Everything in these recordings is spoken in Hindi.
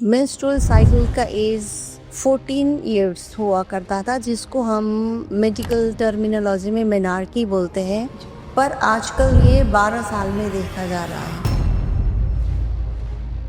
मेंस्ट्रुअल साइकिल का एज 14 इयर्स हुआ करता था, जिसको हम मेडिकल टर्मिनोलॉजी में मेनार्की बोलते हैं, पर आजकल ये 12 साल में देखा जा रहा है।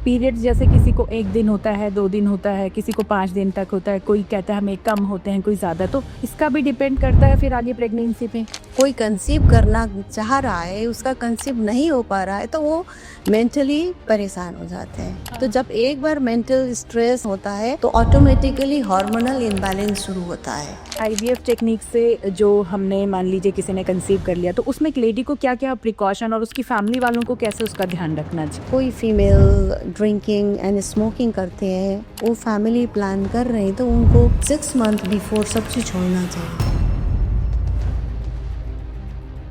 पीरियड्स जैसे किसी को 1 दिन होता है, 2 दिन होता है, किसी को 5 दिन तक होता है, कोई कहता है हमें कम होते हैं, कोई ज़्यादा। तो इसका भी डिपेंड करता है फिर आगे प्रेगनेंसी पे। कोई कंसीव करना चाह रहा है, उसका कंसीव नहीं हो पा रहा है, तो वो मेंटली परेशान हो जाते हैं। तो जब एक बार मेंटल स्ट्रेस होता है तो ऑटोमेटिकली हार्मोनल इम्बैलेंस शुरू होता है। आईवीएफ टेक्निक से जो हमने मान लीजिए किसी ने कंसीव कर लिया, तो उसमें एक लेडी को क्या क्या प्रिकॉशन और उसकी फैमिली वालों को कैसे उसका ध्यान रखना चाहिए? कोई फीमेल ड्रिंकिंग एंड स्मोकिंग करते हैं, वो फैमिली प्लान कर रहे हैं, तो उनको 6 मंथ बिफोर सब चीज़ छोड़ना चाहिए।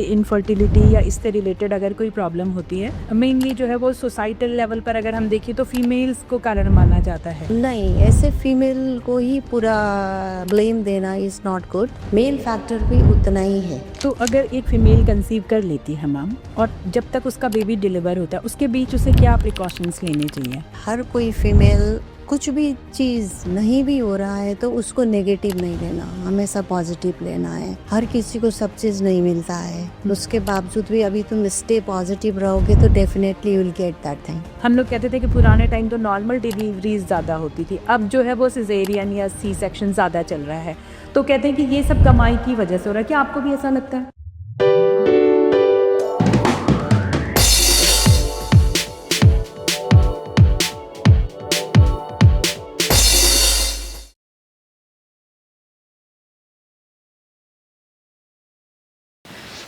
इनफर्टिलिटी या इससे रिलेटेड अगर कोई प्रॉब्लम होती है, मेनली जो है वो सोसाइटल लेवल पर अगर हम देखें तो फीमेल्स को कारण माना जाता है। नहीं, ऐसे फीमेल को ही पूरा ब्लेम देना is not good. Mail factor भी उतना ही है। तो अगर एक फीमेल कंसीव कर लेती है मैम, और जब तक उसका बेबी डिलीवर होता है उसके बीच उसे क्या प्रिकॉशंस लेने चाहिए? हर कोई फीमेल कुछ भी चीज़ नहीं भी हो रहा है तो उसको नेगेटिव नहीं लेना, हमेशा पॉजिटिव लेना है। हर किसी को सब चीज़ नहीं मिलता है, उसके बावजूद भी अभी तुम स्टे पॉजिटिव रहोगे तो definitely you will get that thing. हम लोग कहते थे कि पुराने टाइम तो नॉर्मल डिलीवरीज ज़्यादा होती थी, अब जो है वो सिजेरियन या सी सेक्शन ज़्यादा चल रहा है। तो कहते हैं कि ये सब कमाई की वजह से हो रहा है। क्या आपको भी ऐसा लगता है?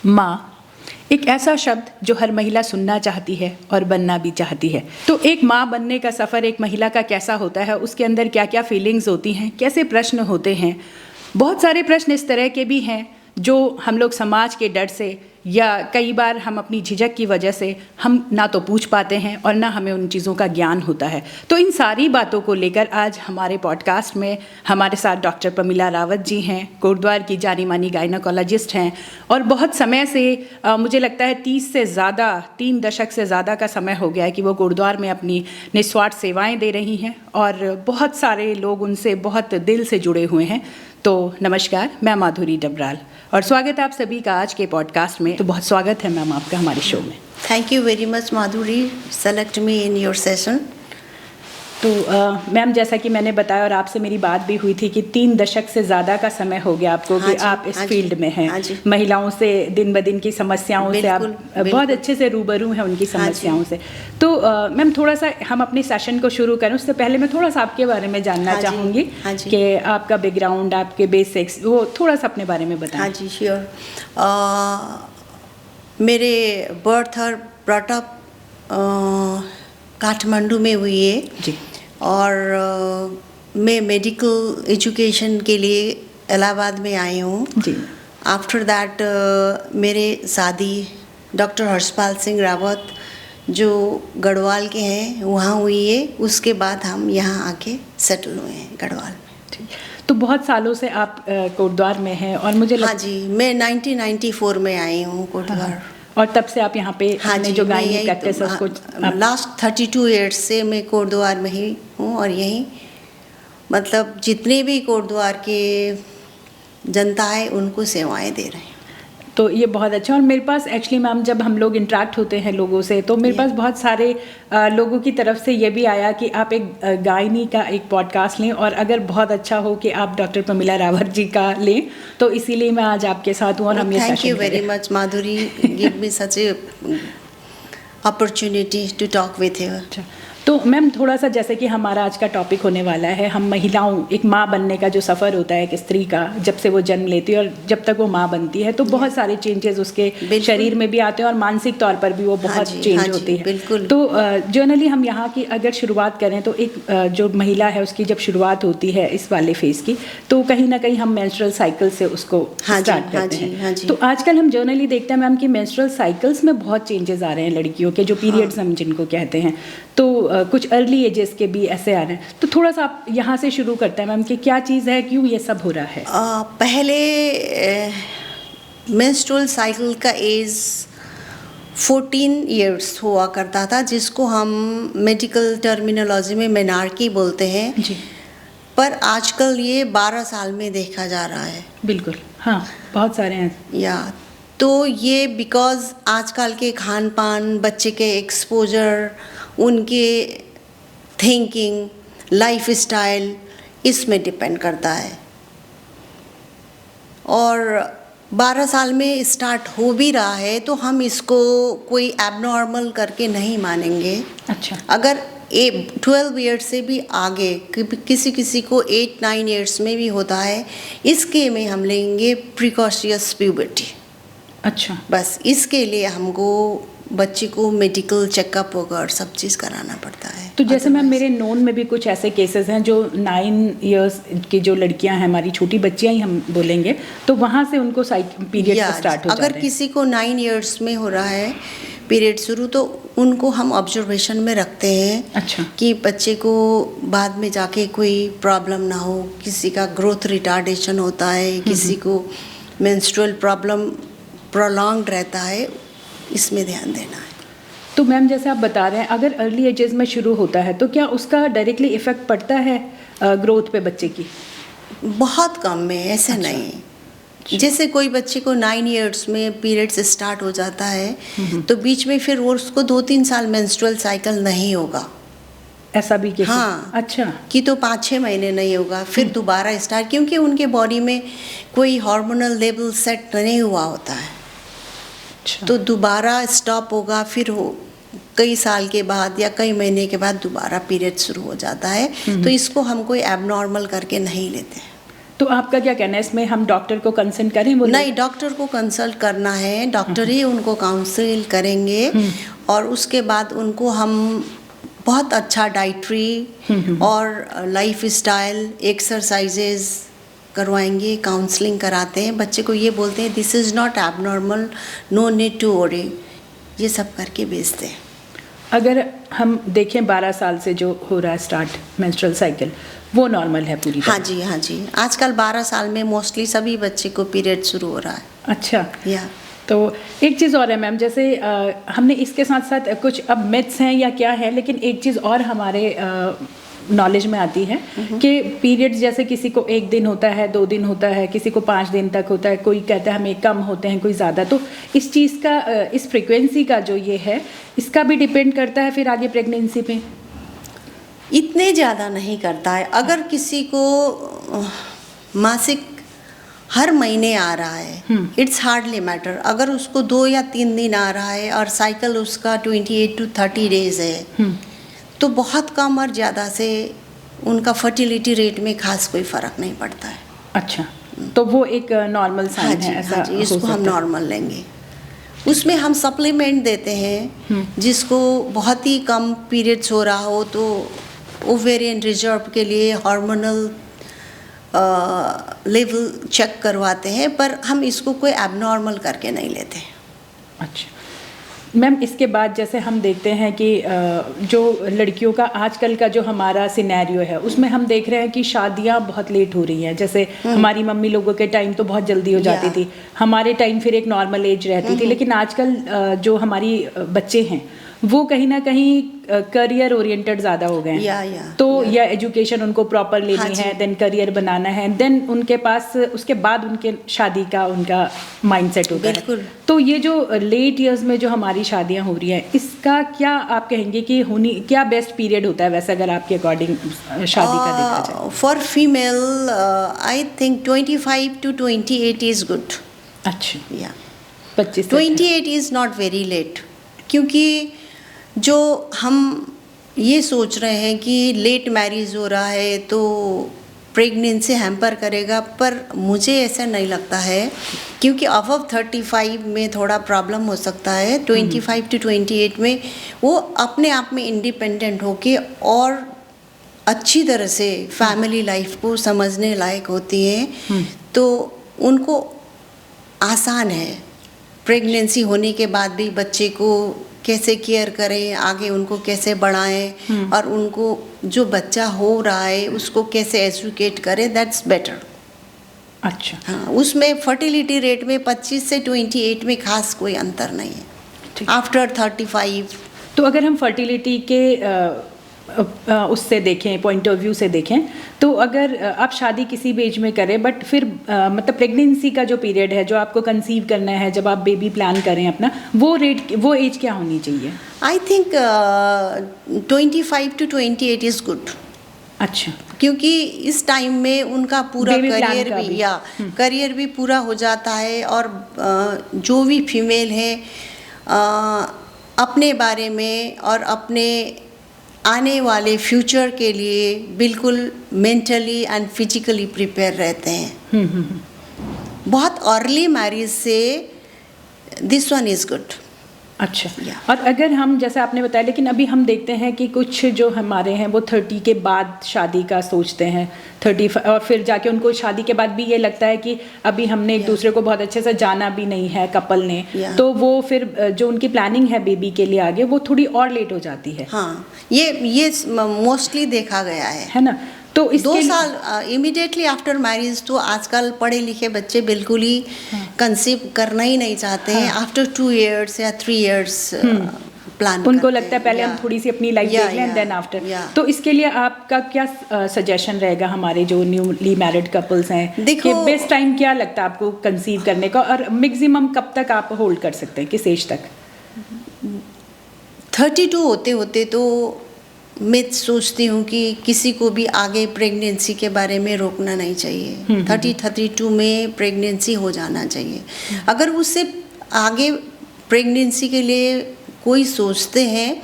माँ एक ऐसा शब्द जो हर महिला सुनना चाहती है और बनना भी चाहती है। तो एक माँ बनने का सफ़र एक महिला का कैसा होता है, उसके अंदर क्या क्या फीलिंग्स होती हैं, कैसे प्रश्न होते हैं। बहुत सारे प्रश्न इस तरह के भी हैं जो हम लोग समाज के डर से या कई बार हम अपनी झिझक की वजह से हम ना तो पूछ पाते हैं और ना हमें उन चीज़ों का ज्ञान होता है। तो इन सारी बातों को लेकर आज हमारे पॉडकास्ट में हमारे साथ डॉक्टर प्रमिला रावत जी हैं, कोटद्वार की जानी मानी गायनोकोलॉजिस्ट हैं, और बहुत समय से मुझे लगता है 3 दशक से ज़्यादा का समय हो गया है कि वो कोटद्वार में अपनी निस्वार्थ सेवाएँ दे रही हैं और बहुत सारे लोग उनसे बहुत दिल से जुड़े हुए हैं। तो नमस्कार, मैं माधुरी डबराल और स्वागत है आप सभी का आज के पॉडकास्ट में। तो बहुत स्वागत है मैम आपका हमारे शो में। Thank you very much Madhuri, select me in your session. तो मैम जैसा कि मैंने बताया और आपसे मेरी बात भी हुई थी कि 3 दशक से ज़्यादा का समय हो गया आपको कि आप इस फील्ड में हैं। महिलाओं से दिन ब दिन की समस्याओं से आप बहुत अच्छे से रूबरू हैं उनकी समस्याओं से। तो मैम थोड़ा सा हम अपने सेशन को शुरू करें उससे पहले मैं थोड़ा सा आपके बारे में जानना चाहूँगी कि आपका बैकग्राउंड, आपके बेसिक्स, वो थोड़ा सा अपने बारे में बताएं। हाँ जी, श्योर। मेरे बर्थ और ब्रॉटअप काठमांडू में हुई है जी, और मैं मेडिकल एजुकेशन के लिए इलाहाबाद में आई हूँ जी। आफ्टर दैट मेरे शादी डॉक्टर हर्षपाल सिंह रावत जो गढ़वाल के हैं वहाँ हुई है। उसके बाद हम यहाँ आके सेटल हुए हैं गढ़वाल में। तो बहुत सालों से आप कोटद्वार में हैं और मुझे हाँ जी, मैं 1994 में आई हूँ कोटद्वार। और तब से आप यहाँ पे जो गायनी प्रैक्टिस है उसको लास्ट 32 ईयर्स से मैं कोटद्वार में ही हूँ और यहीं मतलब जितने भी कोटद्वार के जनता है उनको सेवाएं दे रहे हैं। तो ये बहुत अच्छा। और मेरे पास एक्चुअली मैम जब हम लोग इंटरेक्ट होते हैं लोगों से तो मेरे पास बहुत सारे लोगों की तरफ से ये भी आया कि आप एक गायनी का एक पॉडकास्ट लें और अगर बहुत अच्छा हो कि आप डॉक्टर प्रमिला रावत जी का लें, तो इसीलिए मैं आज आपके साथ हूँ और हम ये thank you very much Madhuri, give me such a opportunity to talk with you. तो मैम थोड़ा सा जैसे कि हमारा आज का टॉपिक होने वाला है, हम महिलाओं, एक माँ बनने का जो सफ़र होता है एक स्त्री का जब से वो जन्म लेती है और जब तक वो माँ बनती है, तो बहुत सारे चेंजेस उसके शरीर में भी आते हैं और मानसिक तौर पर भी वो बहुत चेंज होती है। बिल्कुल। तो जनरली हम यहाँ की अगर शुरुआत करें तो एक जो महिला है उसकी जब शुरुआत होती है इस वाले फेज़ की, तो कहीं ना कहीं हम मेंस्ट्रुअल साइकिल से उसको स्टार्ट करते हैं। तो आजकल हम जनरली देखते हैं मैम कि मेंस्ट्रुअल साइकिल्स में बहुत चेंजेस आ रहे हैं लड़कियों के, जो पीरियड्स हम जिनको कहते हैं। तो कुछ अर्ली एजेस के भी ऐसे आ रहे हैं। तो थोड़ा सा आप यहाँ से शुरू करते हैं मैम कि क्या चीज़ है, क्यों ये सब हो रहा है? पहले मेंस्ट्रुअल साइकिल का एज 14 इयर्स हुआ करता था, जिसको हम मेडिकल टर्मिनोलॉजी में मेनार्की बोलते हैं, जी पर आजकल ये 12 साल में देखा जा रहा है। बिल्कुल, हाँ बहुत सारे हैं। या तो ये बिकॉज़ आजकल के खान पान, बच्चे के एक्सपोजर, उनके थिंकिंग, लाइफ स्टाइल, इसमें डिपेंड करता है। और 12 साल में स्टार्ट हो भी रहा है तो हम इसको कोई एबनॉर्मल करके नहीं मानेंगे। अच्छा, अगर 12 ईयर्स से भी आगे किसी किसी को 8-9 ईयर्स में भी होता है, इसके में हम लेंगे प्रिकॉशियस प्यूबर्टी। अच्छा, बस इसके लिए हमको बच्चे को मेडिकल चेकअप वगैरह सब चीज़ कराना पड़ता है। तो जैसे मैम मेरे नोन में भी कुछ ऐसे केसेस हैं जो 9 इयर्स की जो लड़कियां हैं, हमारी छोटी बच्चियां ही हम बोलेंगे, तो वहाँ से उनको पीरियड स्टार्ट हो जाते हैं। अगर किसी को 9 इयर्स में हो रहा है पीरियड शुरू, तो उनको हम ऑब्जर्वेशन में रखते हैं। अच्छा, कि बच्चे को बाद में जाके कोई प्रॉब्लम ना हो। किसी का ग्रोथ रिटार्डेशन होता है, किसी को मेंस्ट्रुअल प्रॉब्लम प्रोलॉन्ग्ड रहता है, इसमें ध्यान देना है। तो मैम जैसे आप बता रहे हैं अगर अर्ली एजेस में शुरू होता है तो क्या उसका डायरेक्टली इफेक्ट पड़ता है ग्रोथ पे बच्चे की? बहुत कम में, ऐसे अच्छा। नहीं। जैसे कोई बच्चे को 9 इयर्स में पीरियड्स स्टार्ट हो जाता है तो बीच में फिर वो उसको 2-3 साल मेंस्ट्रुअल साइकिल नहीं होगा। ऐसा भी केस? हाँ। अच्छा, कि तो 5-6 महीने नहीं होगा, फिर दोबारा स्टार्ट, क्योंकि उनके बॉडी में कोई हार्मोनल लेवल सेट नहीं हुआ होता है। अच्छा, तो दोबारा स्टॉप होगा, फिर हो कई साल के बाद या कई महीने के बाद दोबारा पीरियड शुरू हो जाता है। तो इसको हम कोई एबनॉर्मल करके नहीं लेते हैं। तो आपका क्या कहना है इसमें, हम डॉक्टर को कंसल्ट करें? वो नहीं, डॉक्टर को कंसल्ट करना है, डॉक्टर ही उनको काउंसिल करेंगे और उसके बाद उनको हम बहुत अच्छा डाइटरी और लाइफ स्टाइल एक्सरसाइजेज करवाएंगे, काउंसलिंग कराते हैं। बच्चे को ये बोलते हैं this is not abnormal, no need to worry, ये सब करके भेजते हैं। अगर हम देखें 12 साल से जो हो रहा है स्टार्ट मेंस्ट्रुअल साइकिल, वो नॉर्मल है पूरी तरह? हाँ जी, हाँ जी। आजकल 12 साल में मोस्टली सभी बच्चे को पीरियड शुरू हो रहा है। अच्छा, या तो एक चीज़ और है मैम, जैसे हमने इसके साथ साथ कुछ अब मिथ्स हैं या क्या है, लेकिन एक चीज़ और हमारे नॉलेज में आती है कि पीरियड्स जैसे किसी को 1 दिन होता है, 2 दिन होता है, किसी को 5 दिन तक होता है, कोई कहता है हमें कम होते हैं, कोई ज़्यादा। तो इस चीज़ का इस फ्रिक्वेंसी का जो ये है, इसका भी डिपेंड करता है फिर आगे प्रेगनेंसी पे? इतने ज़्यादा नहीं करता है। अगर किसी को मासिक हर महीने आ रहा है, इट्स हार्डली मैटर। अगर उसको 2 या 3 दिन आ रहा है और साइकिल उसका 28 to 30 डेज है, तो बहुत कम और ज़्यादा से उनका फर्टिलिटी रेट में खास कोई फ़र्क नहीं पड़ता है। अच्छा, तो वो एक नॉर्मल साइन है, ऐसा हाँ जी, हो इसको हम सकता है। नॉर्मल लेंगे। उसमें हम सप्लीमेंट देते हैं, जिसको बहुत ही कम पीरियड्स हो रहा हो तो ओवेरियन रिजर्व के लिए हार्मोनल लेवल चेक करवाते हैं, पर हम इसको कोई एबनॉर्मल करके नहीं लेते। अच्छा मैम, इसके बाद जैसे हम देखते हैं कि जो लड़कियों का आजकल का जो हमारा सिनेरियो है उसमें हम देख रहे हैं कि शादियां बहुत लेट हो रही हैं। जैसे हमारी मम्मी लोगों के टाइम तो बहुत जल्दी हो जाती थी, हमारे टाइम फिर एक नॉर्मल एज रहती थी, लेकिन आजकल जो हमारी बच्चे हैं वो कहीं ना कहीं करियर ओरिएंटेड ज़्यादा हो गए हैं। तो या एजुकेशन उनको प्रॉपर लेनी है, देन करियर बनाना है, देन उनके पास उसके बाद उनके शादी का उनका माइंडसेट होता है। तो ये जो लेट ईयर्स में जो हमारी शादियां हो रही हैं, इसका क्या आप कहेंगे कि क्या बेस्ट पीरियड होता है वैसे अगर आपके अकॉर्डिंग शादी का देखा जाए? For female I think 25 to 28 is good. अच्छा, या 25 28 इज़ नॉट वेरी लेट, क्योंकि जो हम ये सोच रहे हैं कि लेट मैरिज हो रहा है तो प्रेगनेंसी हैम्पर करेगा, पर मुझे ऐसा नहीं लगता है, क्योंकि अबव 35 में थोड़ा प्रॉब्लम हो सकता है। 25 to 28 में वो अपने आप में इंडिपेंडेंट होके और अच्छी तरह से फैमिली लाइफ को समझने लायक होती हैं, तो उनको आसान है प्रेगनेंसी होने के बाद भी बच्चे को कैसे केयर करें, आगे उनको कैसे बढ़ाएं और उनको जो बच्चा हो रहा है उसको कैसे एजुकेट करें, दैट्स बेटर। अच्छा, हाँ, उसमें फर्टिलिटी रेट में 25 से 28 में खास कोई अंतर नहीं है। ठीक। आफ्टर 35। तो अगर हम फर्टिलिटी के उससे देखें, पॉइंट ऑफ व्यू से देखें, तो अगर आप शादी किसी भी एज में करें, बट फिर मतलब प्रेगनेंसी का जो पीरियड है, जो आपको कंसीव करना है, जब आप बेबी प्लान करें अपना, वो एज क्या होनी चाहिए? I think 25 to 28 is good. अच्छा। क्योंकि इस टाइम में उनका पूरा Baby plan करियर का भी भी। या करियर भी पूरा हो जाता है, और जो भी फीमेल है अपने बारे में और अपने आने वाले फ्यूचर के लिए बिल्कुल मेंटली एंड फिजिकली प्रिपेयर रहते हैं। बहुत अर्ली मैरिज से दिस वन इज़ गुड। अच्छा। Yeah. और अगर हम, जैसे आपने बताया, लेकिन अभी हम देखते हैं कि कुछ जो हमारे हैं वो 30 के बाद शादी का सोचते हैं, 30, और फिर जाके उनको शादी के बाद भी ये लगता है कि अभी हमने एक Yeah. दूसरे को बहुत अच्छे से जाना भी नहीं है कपल ने, Yeah. तो वो फिर जो उनकी प्लानिंग है बेबी के लिए आगे, वो थोड़ी और लेट हो जाती है। हाँ, ये मोस्टली देखा गया है ना? तो इसके 2 साल इमीडिएटली आफ्टर मैरिज तो आजकल पढ़े लिखे बच्चे बिल्कुल ही कंसीव करना ही नहीं चाहते हैं। आफ्टर 2 years या 3 years प्लान उनको लगता है पहले हम थोड़ी सी अपनी लाइफ देख लें एंड देन आफ्टर। तो इसके लिए आपका क्या सजेशन रहेगा हमारे जो न्यूली मैरिड कपल्स हैं? देखो, कि बेस्ट टाइम क्या लगता है आपको कंसीव करने का, और मैक्सिमम कब तक आप होल्ड कर सकते हैं, किस एज तक? 32 होते होते तो मैं सोचती हूँ कि किसी को भी आगे प्रेगनेंसी के बारे में रोकना नहीं चाहिए। 32 में प्रेगनेंसी हो जाना चाहिए। अगर उससे आगे प्रेगनेंसी के लिए कोई सोचते हैं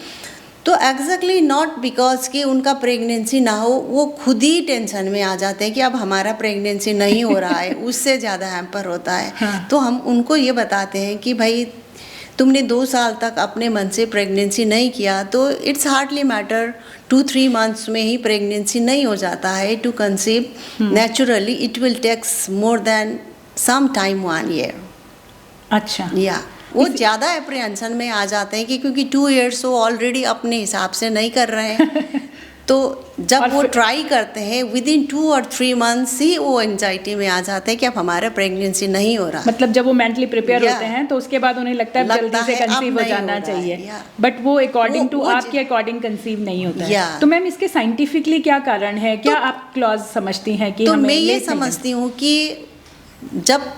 तो एग्जैक्टली नॉट बिकॉज कि उनका प्रेगनेंसी ना हो, वो खुद ही टेंशन में आ जाते हैं कि अब हमारा प्रेगनेंसी नहीं हो रहा है, उससे ज़्यादा हैम्पर होता है। हाँ। तो हम उनको ये बताते हैं कि भाई तुमने 2 साल तक अपने मन से प्रेगनेंसी नहीं किया तो इट्स हार्डली मैटर 2-3 months में ही प्रेगनेंसी नहीं हो जाता है to conceive naturally. It will takes more than some time 1 year। अच्छा। या वो ज़्यादा एप्रीहेंशन में आ जाते हैं कि क्योंकि 2 years वो ऑलरेडी अपने हिसाब से नहीं कर रहे हैं तो जब वो ट्राई करते हैं विदिन 2 or 3 months ही वो एंजाइटी में आ जाते हैं कि अब हमारा प्रेगनेंसी नहीं हो रहा। मतलब जब वो मेंटली प्रिपेयर Yeah. होते हैं तो उसके बाद उन्हें लगता है जल्दी से है, अब कंसीव हो नहीं जाना हो रहा है, चाहिए, yeah. बट वो अकॉर्डिंग टू वो आपके अकॉर्डिंग कंसीव नहीं होता है। Yeah. तो मैम इसके साइंटिफिकली क्या कारण है, क्या आप क्लॉज समझती हैं कि तो हमें मैं ये late नहीं समझती हूँ कि जब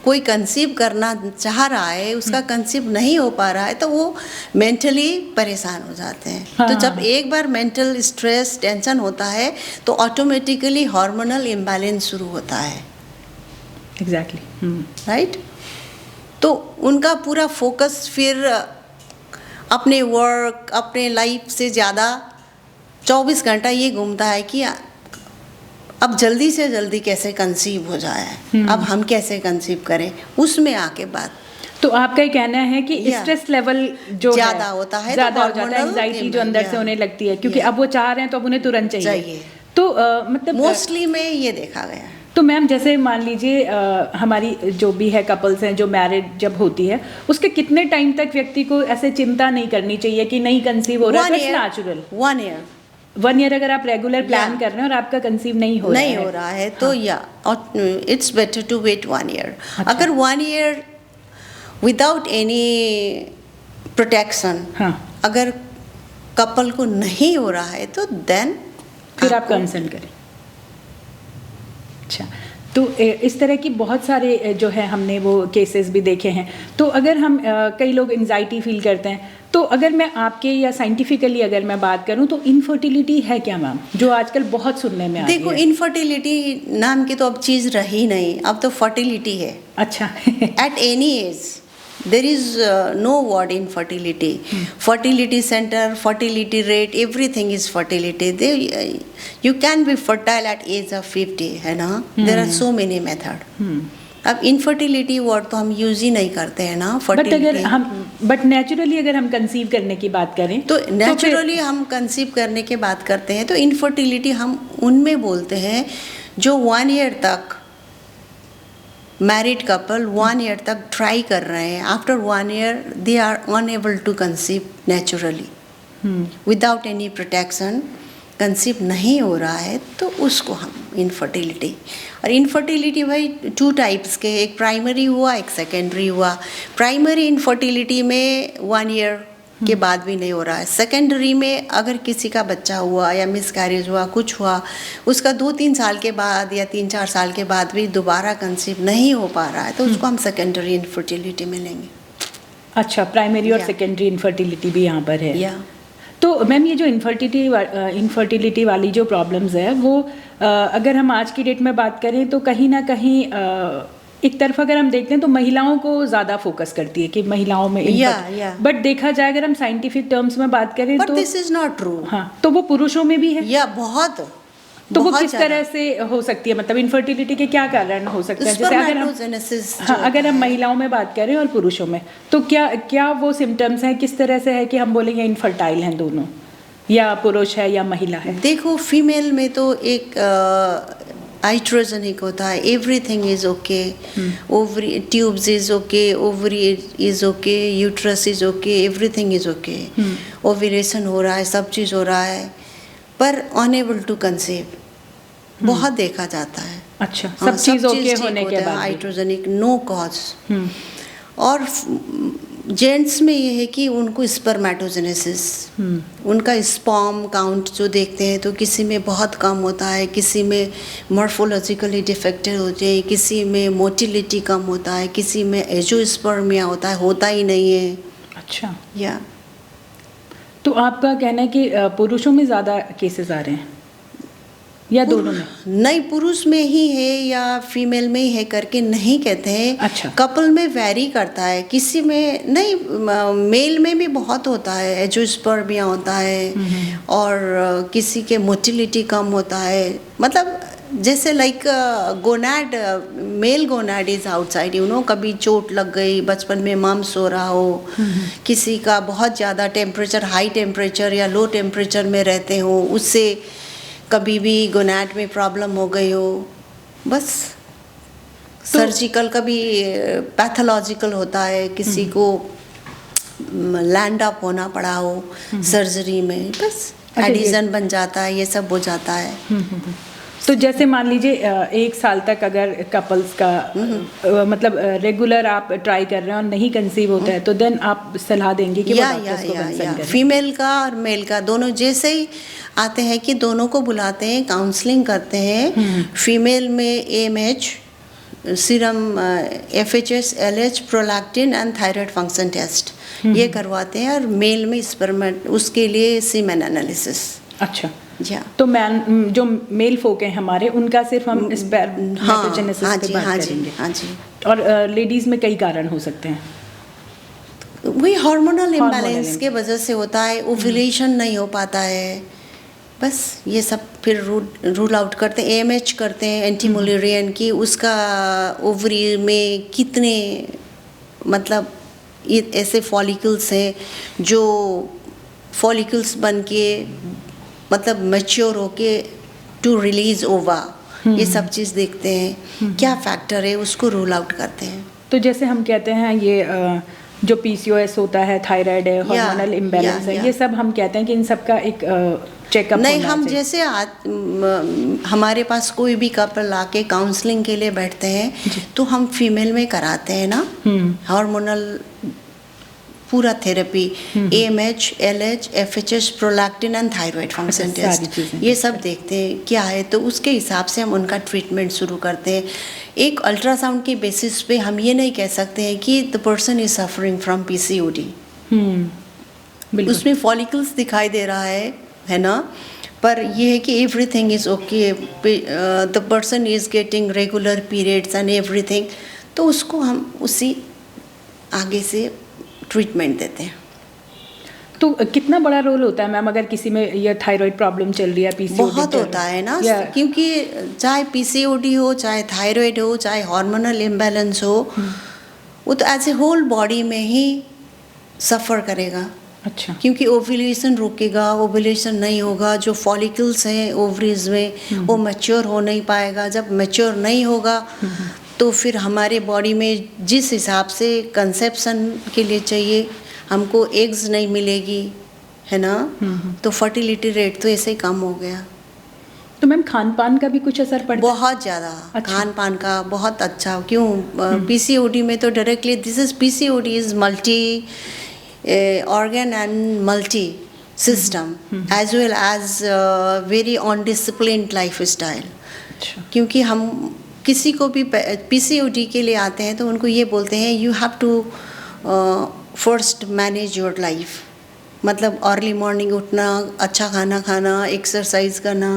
कोई कंसीव करना चाह रहा है, उसका कंसीव नहीं हो पा रहा है तो वो मेंटली परेशान हो जाते हैं। हाँ, तो जब हाँ। एक बार मेंटल स्ट्रेस टेंशन होता है तो ऑटोमेटिकली हार्मोनल इम्बैलेंस शुरू होता है। एग्जैक्टली। राइट। तो उनका पूरा फोकस फिर अपने वर्क, अपने लाइफ से ज़्यादा 24 घंटा ये घूमता है कि अब जल्दी से जल्दी कैसे कंसीव हो जाए, अब हम कैसे कंसीव करें, उसमें आके बात। तो आपका ये कहना है कि Yeah. स्ट्रेस लेवल जो ज़्यादा होता है, ज़्यादा तो हो जाता है, hormonal एंजाइटी जो अंदर से yeah. उन्हें लगती है, क्योंकि Yeah. अब वो चाह रहे हैं तो अब उन्हें तुरंत चाहिए। चाहिए। तो मतलब मोस्टली में ये देखा गया है। तो मैम जैसे मान लीजिए हमारी जो भी है कपल्स हैं, जो मैरिड जब होती है, उसके कितने टाइम तक व्यक्ति को ऐसे चिंता नहीं करनी चाहिए कि नहीं कंसीव हो रहा है? नेचुरल 1 year 1 ईयर अगर आप रेगुलर प्लान Yeah. कर रहे हैं और आपका कंसीव नहीं हो रहा है तो या it's better to wait 1 year। अगर 1 year विदाउट एनी प्रोटेक्शन हाँ, अगर कपल को नहीं हो रहा है तो देन फिर आप कंसल्ट करें। अच्छा, तो इस तरह की बहुत सारे जो है हमने वो केसेस भी देखे हैं। तो अगर हम कई लोग एंजाइटी फील करते हैं, तो अगर मैं आपके या साइंटिफिकली अगर मैं बात करूं तो इनफर्टिलिटी है क्या मैम, जो आजकल बहुत सुनने में आ रही है? देखो, इनफर्टिलिटी नाम की तो अब चीज़ रही नहीं, अब तो फर्टिलिटी है। अच्छा। At any as there is no word infertility. Fertility center, fertility rate, everything is fertility. You can be fertile at age of 50, है ना? There are so many method. अब infertility word तो हम यूज ही नहीं करते हैं ना। बट नेचुरली अगर हम कंसीव करने की बात करें तो नेचुरली हम कंसीव करने की बात करते हैं तो इनफर्टिलिटी हम उनमें बोलते हैं जो 1 year तक मैरिड कपल 1 year तक ट्राई कर रहे हैं। After 1 year they are unable to conceive naturally without any protection. Conceive नहीं हो रहा है तो उसको हम इनफर्टिलिटी, और इनफर्टिलिटी भाई 2 टाइप्स के, एक प्राइमरी हुआ एक सेकेंडरी हुआ। प्राइमरी इनफर्टिलिटी में 1 ईयर के बाद भी नहीं हो रहा है। सेकेंडरी में अगर किसी का बच्चा हुआ या मिसकैरेज हुआ, कुछ हुआ, उसका 2-3 साल के बाद या 3-4 साल के बाद भी दोबारा कंसीव नहीं हो पा रहा है तो उसको हम सेकेंडरी इनफर्टिलिटी में लेंगे। अच्छा, प्राइमरी और या। सेकेंडरी इनफर्टिलिटी भी यहाँ पर है। या तो मैम ये जो इनफर्टिलिटी वाली जो प्रॉब्लम्स है वो अगर हम आज की डेट में बात करें तो कहीं ना कहीं एक तरफ अगर हम देखते हैं तो महिलाओं को ज़्यादा फोकस करती है कि महिलाओं में या। बट देखा जाए अगर हम साइंटिफिक टर्म्स में बात करें बट तो दिस इज नॉट ट्रू। हाँ, तो वो पुरुषों में भी है। या बहुत तो वो बहुत किस ज़्यादा। तरह से हो सकती है, मतलब इनफर्टिलिटी के क्या कारण हो सकते हैं? जैसे अगर हम स्पर्मेटोजेनेसिस हाँ, अगर हम महिलाओं में बात करें और पुरुषों में तो क्या वो सिम्टम्स हैं, किस तरह से है कि हम बोलेंगे इनफर्टाइल हैं दोनों, या पुरुष है या महिला है? देखो, फीमेल में तो एक आइट्रोजेनिक होता है, everything is okay, ovary tubes is okay, ovary is okay, uterus is okay, everything is okay, ovulation हो रहा है, सब चीज़ हो रहा है, पर अनएबल टू कंसीव बहुत देखा जाता है। अच्छा, हाँ, सब चीज़ ओके ठीक होने होता के है, बाद भी। Iatrogenic no cause. और जेंट्स में ये है कि उनको स्पर्मेटोजेनेसिस, उनका स्पर्म काउंट जो देखते हैं तो किसी में बहुत कम होता है, किसी में मॉर्फोलॉजिकली डिफेक्टेड होते हैं, किसी में मोटिलिटी कम होता है, किसी में एंजियोस्पर्मिया होता ही नहीं है। अच्छा, या तो आपका कहना है कि पुरुषों में ज़्यादा केसेस आ रहे हैं या दोनों में? नहीं, पुरुष में ही है या फीमेल में ही है करके नहीं कहते हैं। अच्छा। कपल में वैरी करता है, किसी में नहीं, मेल में भी बहुत होता है, एंजियोस्पर्मिया होता है, और किसी के मोटिलिटी कम होता है, मतलब जैसे like gonad, mail gonad is outside, you know, कभी चोट लग गई, बचपन में मम्स हो रहा हो, किसी का बहुत ज़्यादा टेम्परेचर, हाई टेम्परेचर या लो टेम्परेचर में रहते हो, उससे कभी भी गोनाड में प्रॉब्लम हो गई हो, बस सर्जिकल, कभी पैथोलॉजिकल होता है, किसी को लैंड अप होना पड़ा हो सर्जरी में, बस एडिशन बन जाता है, ये सब हो जाता है। तो जैसे मान लीजिए 1 साल तक अगर कपल्स का मतलब रेगुलर आप ट्राई कर रहे हैं और नहीं कंसीव होता है तो देन आप सलाह देंगे कि वो डॉक्टर्स को कंसल्ट करें? फीमेल का और मेल का दोनों जैसे ही आते हैं कि दोनों को बुलाते हैं, काउंसलिंग करते हैं। फीमेल में AMH, serum, FHS, LH, prolactin and thyroid function test ये करवाते हैं, और मेल में स्पर्मेट, उसके लिए सीमेन एनालिसिस। अच्छा, या तो जो मेल फोक हैं हमारे, उनका सिर्फ हम स्पर्मेटोजेनेसिस पे बात करेंगे। हाँ जी। और लेडीज में कई कारण हो सकते हैं, वही हार्मोनल इम्बैलेंस के वजह से होता है, ओव्यूलेशन नहीं हो पाता है, बस ये सब फिर रूल आउट करते हैं। AMH करते हैं एंटीमुलेरियन की, उसका ओवरी में कितने मतलब ऐसे फॉलिकल्स हैं जो फॉलिकल्स बन के मतलब मैच्योर होके टू रिलीज ओवा, ये सब चीज़ देखते हैं, क्या फैक्टर है उसको रूल आउट करते हैं। तो जैसे हम कहते हैं ये जो PCOS होता है, थायराइड है, हार्मोनल इम्बैलेंस है, ये सब हम कहते हैं कि इन सब का एक चेकअप नहीं, हम जैसे हमारे पास कोई भी कपल आके काउंसलिंग के लिए बैठते हैं तो हम फीमेल में कराते हैं ना हार्मोनल पूरा therapy, AMH, LH, FHS, prolactin and thyroid function test, ये सब देखते हैं क्या है, तो उसके हिसाब से हम उनका ट्रीटमेंट शुरू करते हैं। एक अल्ट्रासाउंड के बेसिस पे हम ये नहीं कह सकते हैं कि the person is suffering from PCOD। उसमें फॉलिकल्स दिखाई दे रहा है ना, पर ये है कि everything is okay, the person is getting regular periods and everything, तो उसको हम उसी आगे से ट्रीटमेंट देते हैं। तो कितना बड़ा रोल होता है मैम अगर किसी में ये थायराइड प्रॉब्लम चल रही है, PCOD बहुत होता है ना, क्योंकि चाहे PCOD हो, चाहे थायराइड हो, चाहे हार्मोनल इम्बैलेंस हो, वो तो एज ए होल बॉडी में ही सफ़र करेगा। अच्छा, क्योंकि ओव्यूलेशन रुकेगा, ओव्यूलेशन नहीं होगा, जो फॉलिकल्स हैं ओवरीज में वो मैच्योर हो नहीं पाएगा। जब मैच्योर नहीं होगा तो फिर हमारे बॉडी में जिस हिसाब से कंसेप्शन के लिए चाहिए हमको एग्स नहीं मिलेगी, है ना, तो फर्टिलिटी रेट तो ऐसे ही कम हो गया। तो मैम खान पान का भी कुछ असर पड़ता है? बहुत ज़्यादा। अच्छा। खान पान का बहुत अच्छा। क्यों? पीसीओडी में तो directly this is PCOD is multi organ and multi system as well as very undisciplined lifestyle. अच्छा। क्योंकि हम किसी को भी पीसीओडी के लिए आते हैं तो उनको ये बोलते हैं you have to first manage your life. मतलब अर्ली मॉर्निंग उठना, अच्छा खाना खाना, एक्सरसाइज करना,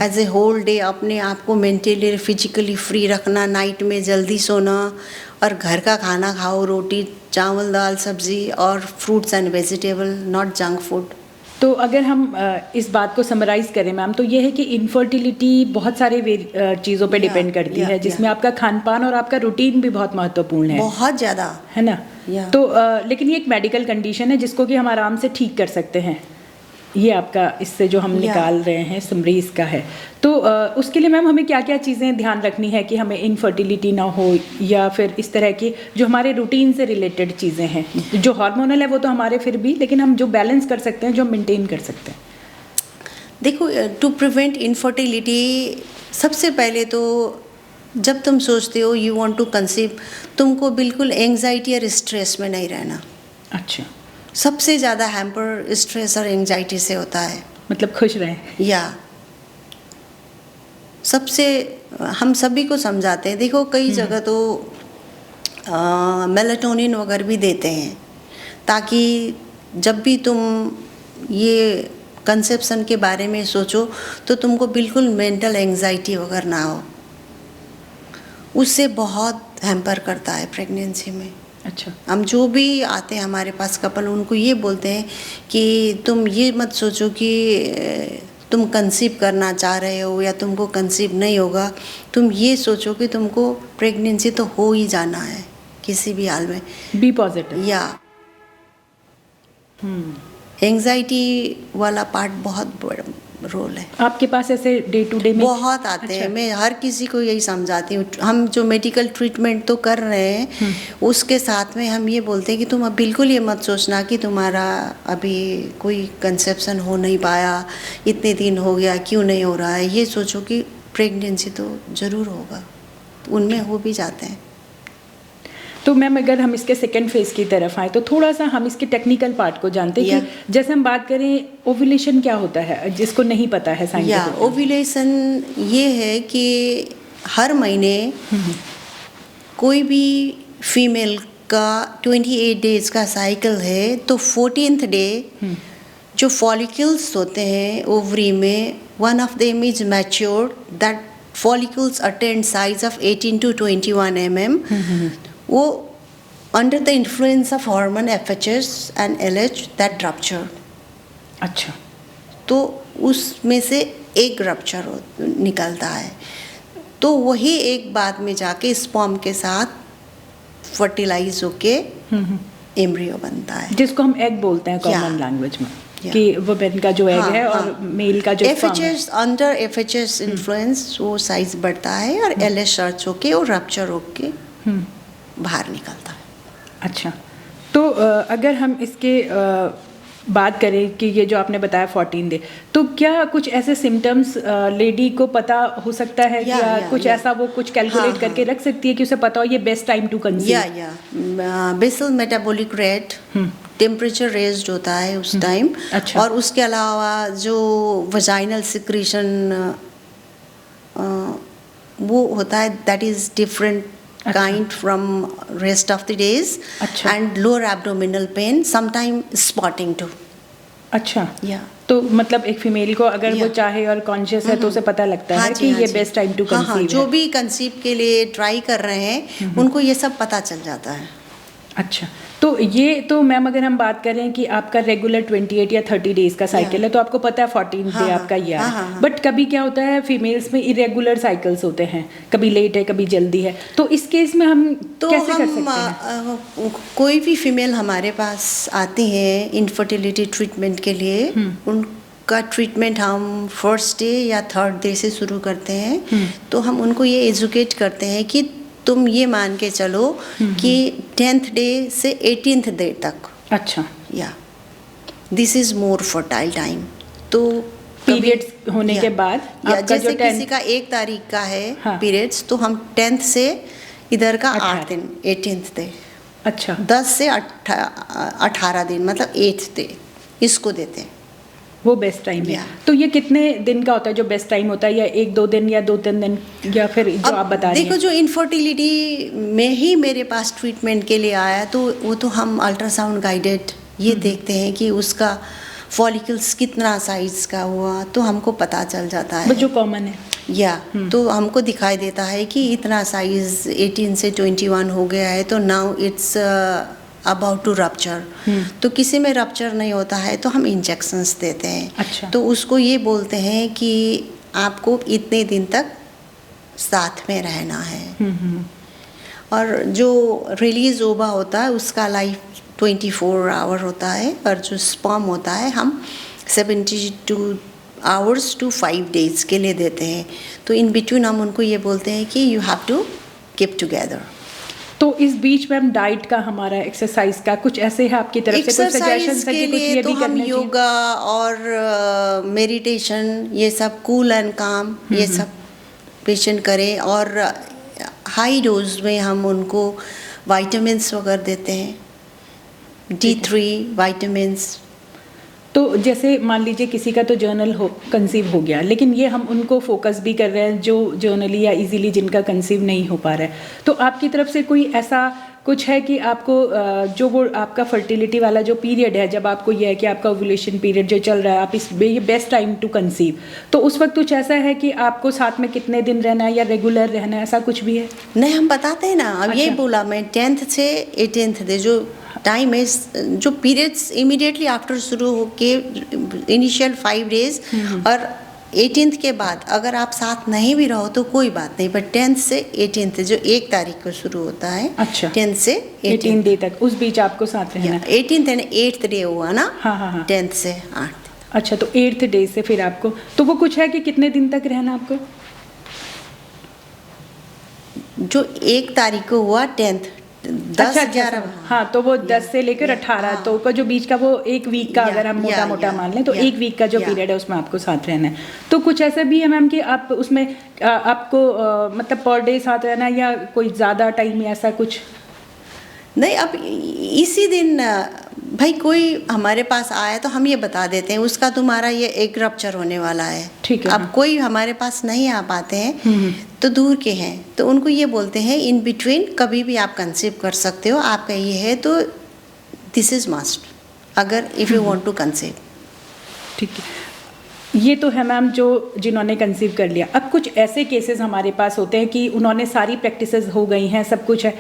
एज ए होल डे अपने आप को मेंटली फिजिकली फ्री रखना, नाइट में जल्दी सोना और घर का खाना खाओ, रोटी चावल दाल सब्जी और fruits and vegetable, not junk food. तो अगर हम इस बात को समराइज़ करें मैम, तो ये है कि इनफर्टिलिटी बहुत सारे चीज़ों पे डिपेंड करती है, जिसमें आपका खान पान और आपका रूटीन भी बहुत महत्वपूर्ण है। बहुत ज़्यादा, है ना। तो लेकिन ये एक मेडिकल कंडीशन है जिसको कि हम आराम से ठीक कर सकते हैं। ये आपका इससे जो हम निकाल रहे हैं समरी इसका है। तो उसके लिए मैम हमें क्या क्या चीज़ें ध्यान रखनी है कि हमें इनफर्टिलिटी ना हो, या फिर इस तरह की जो हमारे रूटीन से रिलेटेड चीज़ें हैं, जो हार्मोनल है वो तो हमारे फिर भी, लेकिन हम जो बैलेंस कर सकते हैं, जो मेंटेन कर सकते हैं। देखो, टू प्रिवेंट इनफर्टिलिटी सबसे पहले तो जब तुम सोचते हो यू वांट टू कंसीव, तुमको बिल्कुल एंजाइटी और स्ट्रेस में नहीं रहना। अच्छा। सबसे ज़्यादा हैम्पर स्ट्रेस और एंजाइटी से होता है। मतलब खुश रहें। या सबसे हम सभी को समझाते हैं। देखो कई जगह तो मेलाटोनिन वगैरह भी देते हैं ताकि जब भी तुम ये कंसेप्शन के बारे में सोचो तो तुमको बिल्कुल मेंटल एंजाइटी वगैरह ना हो। उससे बहुत हैम्पर करता है प्रेगनेंसी में। अच्छा। हम जो भी आते हैं हमारे पास कपल, उनको ये बोलते हैं कि तुम ये मत सोचो कि तुम कंसीव करना चाह रहे हो या तुमको कंसीव नहीं होगा। तुम ये सोचो कि तुमको प्रेगनेंसी तो हो ही जाना है किसी भी हाल में। Be positive. या एंजाइटी वाला पार्ट बहुत बड़ा रोल है। आपके पास ऐसे डे टू डे में बहुत आते हैं। मैं हर किसी को यही समझाती हूँ। हम जो मेडिकल ट्रीटमेंट तो कर रहे हैं उसके साथ में हम ये बोलते हैं कि तुम अब बिल्कुल ये मत सोचना कि तुम्हारा अभी कोई कंसेप्शन हो नहीं पाया, इतने दिन हो गया क्यों नहीं हो रहा है। ये सोचो कि प्रेगनेंसी तो ज़रूर होगा, उनमें हो भी जाते हैं। तो मैम अगर हम इसके सेकेंड फेज की तरफ आए तो थोड़ा सा हम इसके टेक्निकल पार्ट को जानते हैं कि जैसे हम बात करें ओव्यूलेशन क्या होता है, जिसको नहीं पता है साइंटिफिक। ओव्यूलेशन ये है कि हर महीने कोई भी फीमेल का 28 डेज का साइकिल है तो 14th डे जो फॉलिकल्स होते हैं ओवरी में, one of them is matured, that follicles attend size of 18 to 21 mm। वो under the influence of hormone FHS and LH that rupture. अच्छा। तो उसमें से एक रप्चर निकलता है, तो वही एक बाद में जाके स्पर्म के साथ फर्टिलाइज होके एम्ब्रियो बनता है, जिसको हम एग बोलते हैं कॉमन लैंग्वेज में। कि वुमेन का जो एग है और मेल का जो FHS अंडर FHS इन्फ्लुएंस वो साइज बढ़ता है और LH सर्च होके और रप्चर होके बाहर निकलता है। अच्छा। तो अगर हम इसके बात करें कि ये जो आपने बताया 14 डे, तो क्या कुछ ऐसे सिम्टम्स लेडी को पता हो सकता है या कुछ ऐसा वो कुछ कैलकुलेट करके रख सकती है कि उसे पता हो ये best time to conceive? Basal metabolic rate, temperature raised होता है उस टाइम। अच्छा। और उसके अलावा जो वजाइनल सिक्रीशन वो होता है that is different kind from rest of the days। अच्छा। and lower abdominal pain, sometime spotting too। अच्छा। या तो मतलब एक फीमेल को अगर वो चाहे और कॉन्शियस है तो उसे पता लगता है कि ये बेस्ट टाइम टू कंसीव है। जो भी कंसीव के लिए ट्राई कर रहे हैं उनको ये सब पता चल जाता है। अच्छा। तो ये तो मैम अगर हम बात करें कि आपका रेगुलर 28 या 30 डेज का साइकिल है तो आपको पता है 14 डे आपका ये है। बट कभी क्या होता है फीमेल्स में इरेगुलर साइकिल्स होते हैं, कभी लेट है कभी जल्दी है, तो इस केस में हम कैसे कर सकते हैं? कोई भी फीमेल हमारे पास आती है इनफर्टिलिटी ट्रीटमेंट के लिए, उनका ट्रीटमेंट हम फर्स्ट डे या थर्ड डे से शुरू करते हैं। तो हम उनको ये एजुकेट करते हैं कि तुम ये मान के चलो कि 10th डे से 18th डे तक। अच्छा। या this is more fertile time. तो पीरियड्स होने के बाद या आपका जैसे जो किसी का 1 तारीख का है हाँ। पीरियड्स, तो हम 10th से इधर का 18 8 दिन 18th डे, अच्छा 10 से 18 दिन मतलब 8th डे इसको देते हैं। वो बेस्ट टाइम है। या। तो ये कितने दिन का होता है जो बेस्ट टाइम होता है, या 1-2 दिन या 2-3 दिन, या फिर जो आप बता रही देखो हैं? जो इनफर्टिलिटी में ही मेरे पास ट्रीटमेंट के लिए आया, तो वो तो हम अल्ट्रासाउंड गाइडेड ये देखते हैं कि उसका फॉलिकल्स कितना साइज का हुआ, तो हमको पता चल जाता है। जो कॉमन है। या तो हमको दिखाई देता है कि इतना साइज 18 से 21 हो गया है, तो now it's about to rupture. तो किसी में रप्चर नहीं होता है तो हम इंजेक्शंस देते हैं। अच्छा। तो उसको ये बोलते हैं कि आपको इतने दिन तक साथ में रहना है। और जो रिलीज ओवा होता है उसका लाइफ 24 आवर होता है, और जो स्पर्म होता है हम 72 आवर्स टू 5 डेज के लिए देते हैं। तो इन बिटवीन हम उनको ये बोलते हैं कि you have to keep together. तो इस बीच में हम डाइट का, हमारा एक्सरसाइज का कुछ ऐसे है आपकी तरफ से कोई सजेशन एक्सरसाइज है के कि कुछ लिए ये तो भी हम करना चाहिए? योगा और मेडिटेशन ये सब कूल एंड काम ये सब पेशेंट करें, और हाई डोज में हम उनको विटामिन्स वगैरह देते हैं, D3 विटामिन्स। तो जैसे मान लीजिए किसी का तो जर्नल हो कंसीव हो गया, लेकिन ये हम उनको फोकस भी कर रहे हैं जो जर्नली या इजीली जिनका कंसीव नहीं हो पा रहा है, तो आपकी तरफ से कोई ऐसा कुछ है कि आपको जो वो आपका फर्टिलिटी वाला जो पीरियड है, जब आपको ये है कि आपका ओव्यूलेशन पीरियड जो चल रहा है, आप इस ये बेस्ट टाइम टू कंसीव, तो उस वक्त कुछ ऐसा है कि आपको साथ में कितने दिन रहना है या रेगुलर रहना है, ऐसा कुछ भी है? नहीं, हम बताते हैं ना। अब ये अच्छा। बोला मैं 10th से 18th डे जो टाइम है, जो पीरियड्स इमीडिएटली आफ्टर शुरू हो के इनिशियल 5 डेज और 18th के बाद अगर आप साथ नहीं भी रहो तो कोई बात नहीं, बट 10th से 18th जो 1 तारीख को शुरू होता है, अच्छा। 10th से 18 डे तक उस बीच आपको साथ रहना है। 18th एंड 8th डे हुआ ना। हाँ। 10th से 8th। अच्छा, तो 8th डे से फिर आपको, तो वो कुछ है कि कितने दिन तक रहना आपको? जो 1 तारीख को हुआ 10th 10 11 हाँ, तो वो 10 से लेकर 18 तो का जो बीच का वो 1 वीक का अगर हम मोटा मोटा मान लें तो 1 वीक का जो पीरियड है उसमें आपको साथ रहना है। तो कुछ ऐसा भी है मैम कि आप उसमें आपको मतलब पर डे साथ रहना है या कोई ज़्यादा टाइम या ऐसा कुछ? नहीं, अब इसी दिन भाई कोई हमारे पास आया तो हम ये बता देते हैं उसका तुम्हारा ये एक रप्चर होने वाला है। ठीक है। अब कोई हमारे पास नहीं आ पाते हैं तो दूर के हैं, तो उनको ये बोलते हैं इन बिटवीन कभी भी आप कंसीव कर सकते हो, आपका ये है तो दिस इज मस्ट, अगर if you want to conceive. ठीक है, ये तो है मैम जो जिन्होंने कंसीव कर लिया। अब कुछ ऐसे केसेस हमारे पास होते हैं कि उन्होंने सारी प्रैक्टिसेस हो गई हैं, सब कुछ है,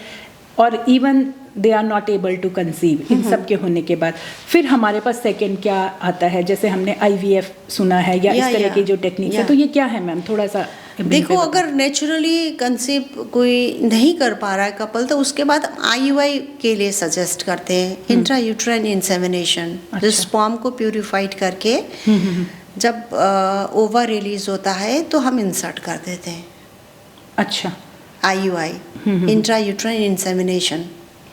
और even they are not able to conceive इन सब के होने के बाद, फिर हमारे पास सेकंड क्या आता है? जैसे हमने IVF सुना है या इस तरह की जो टेक्निक है, तो ये क्या है मैम? थोड़ा सा देखो, अगर नेचुरली कंसीव कोई नहीं कर पा रहा है कपल, तो उसके बाद IUI के लिए सजेस्ट करते हैं, इंट्रायूट्राइन इंसेमिनेशन, जो स्पर्म को प्यूरिफाइड करके जब ओवर रिलीज होता है तो हम इंसर्ट कर देते हैं। अच्छा। IUI intrauterine insemination.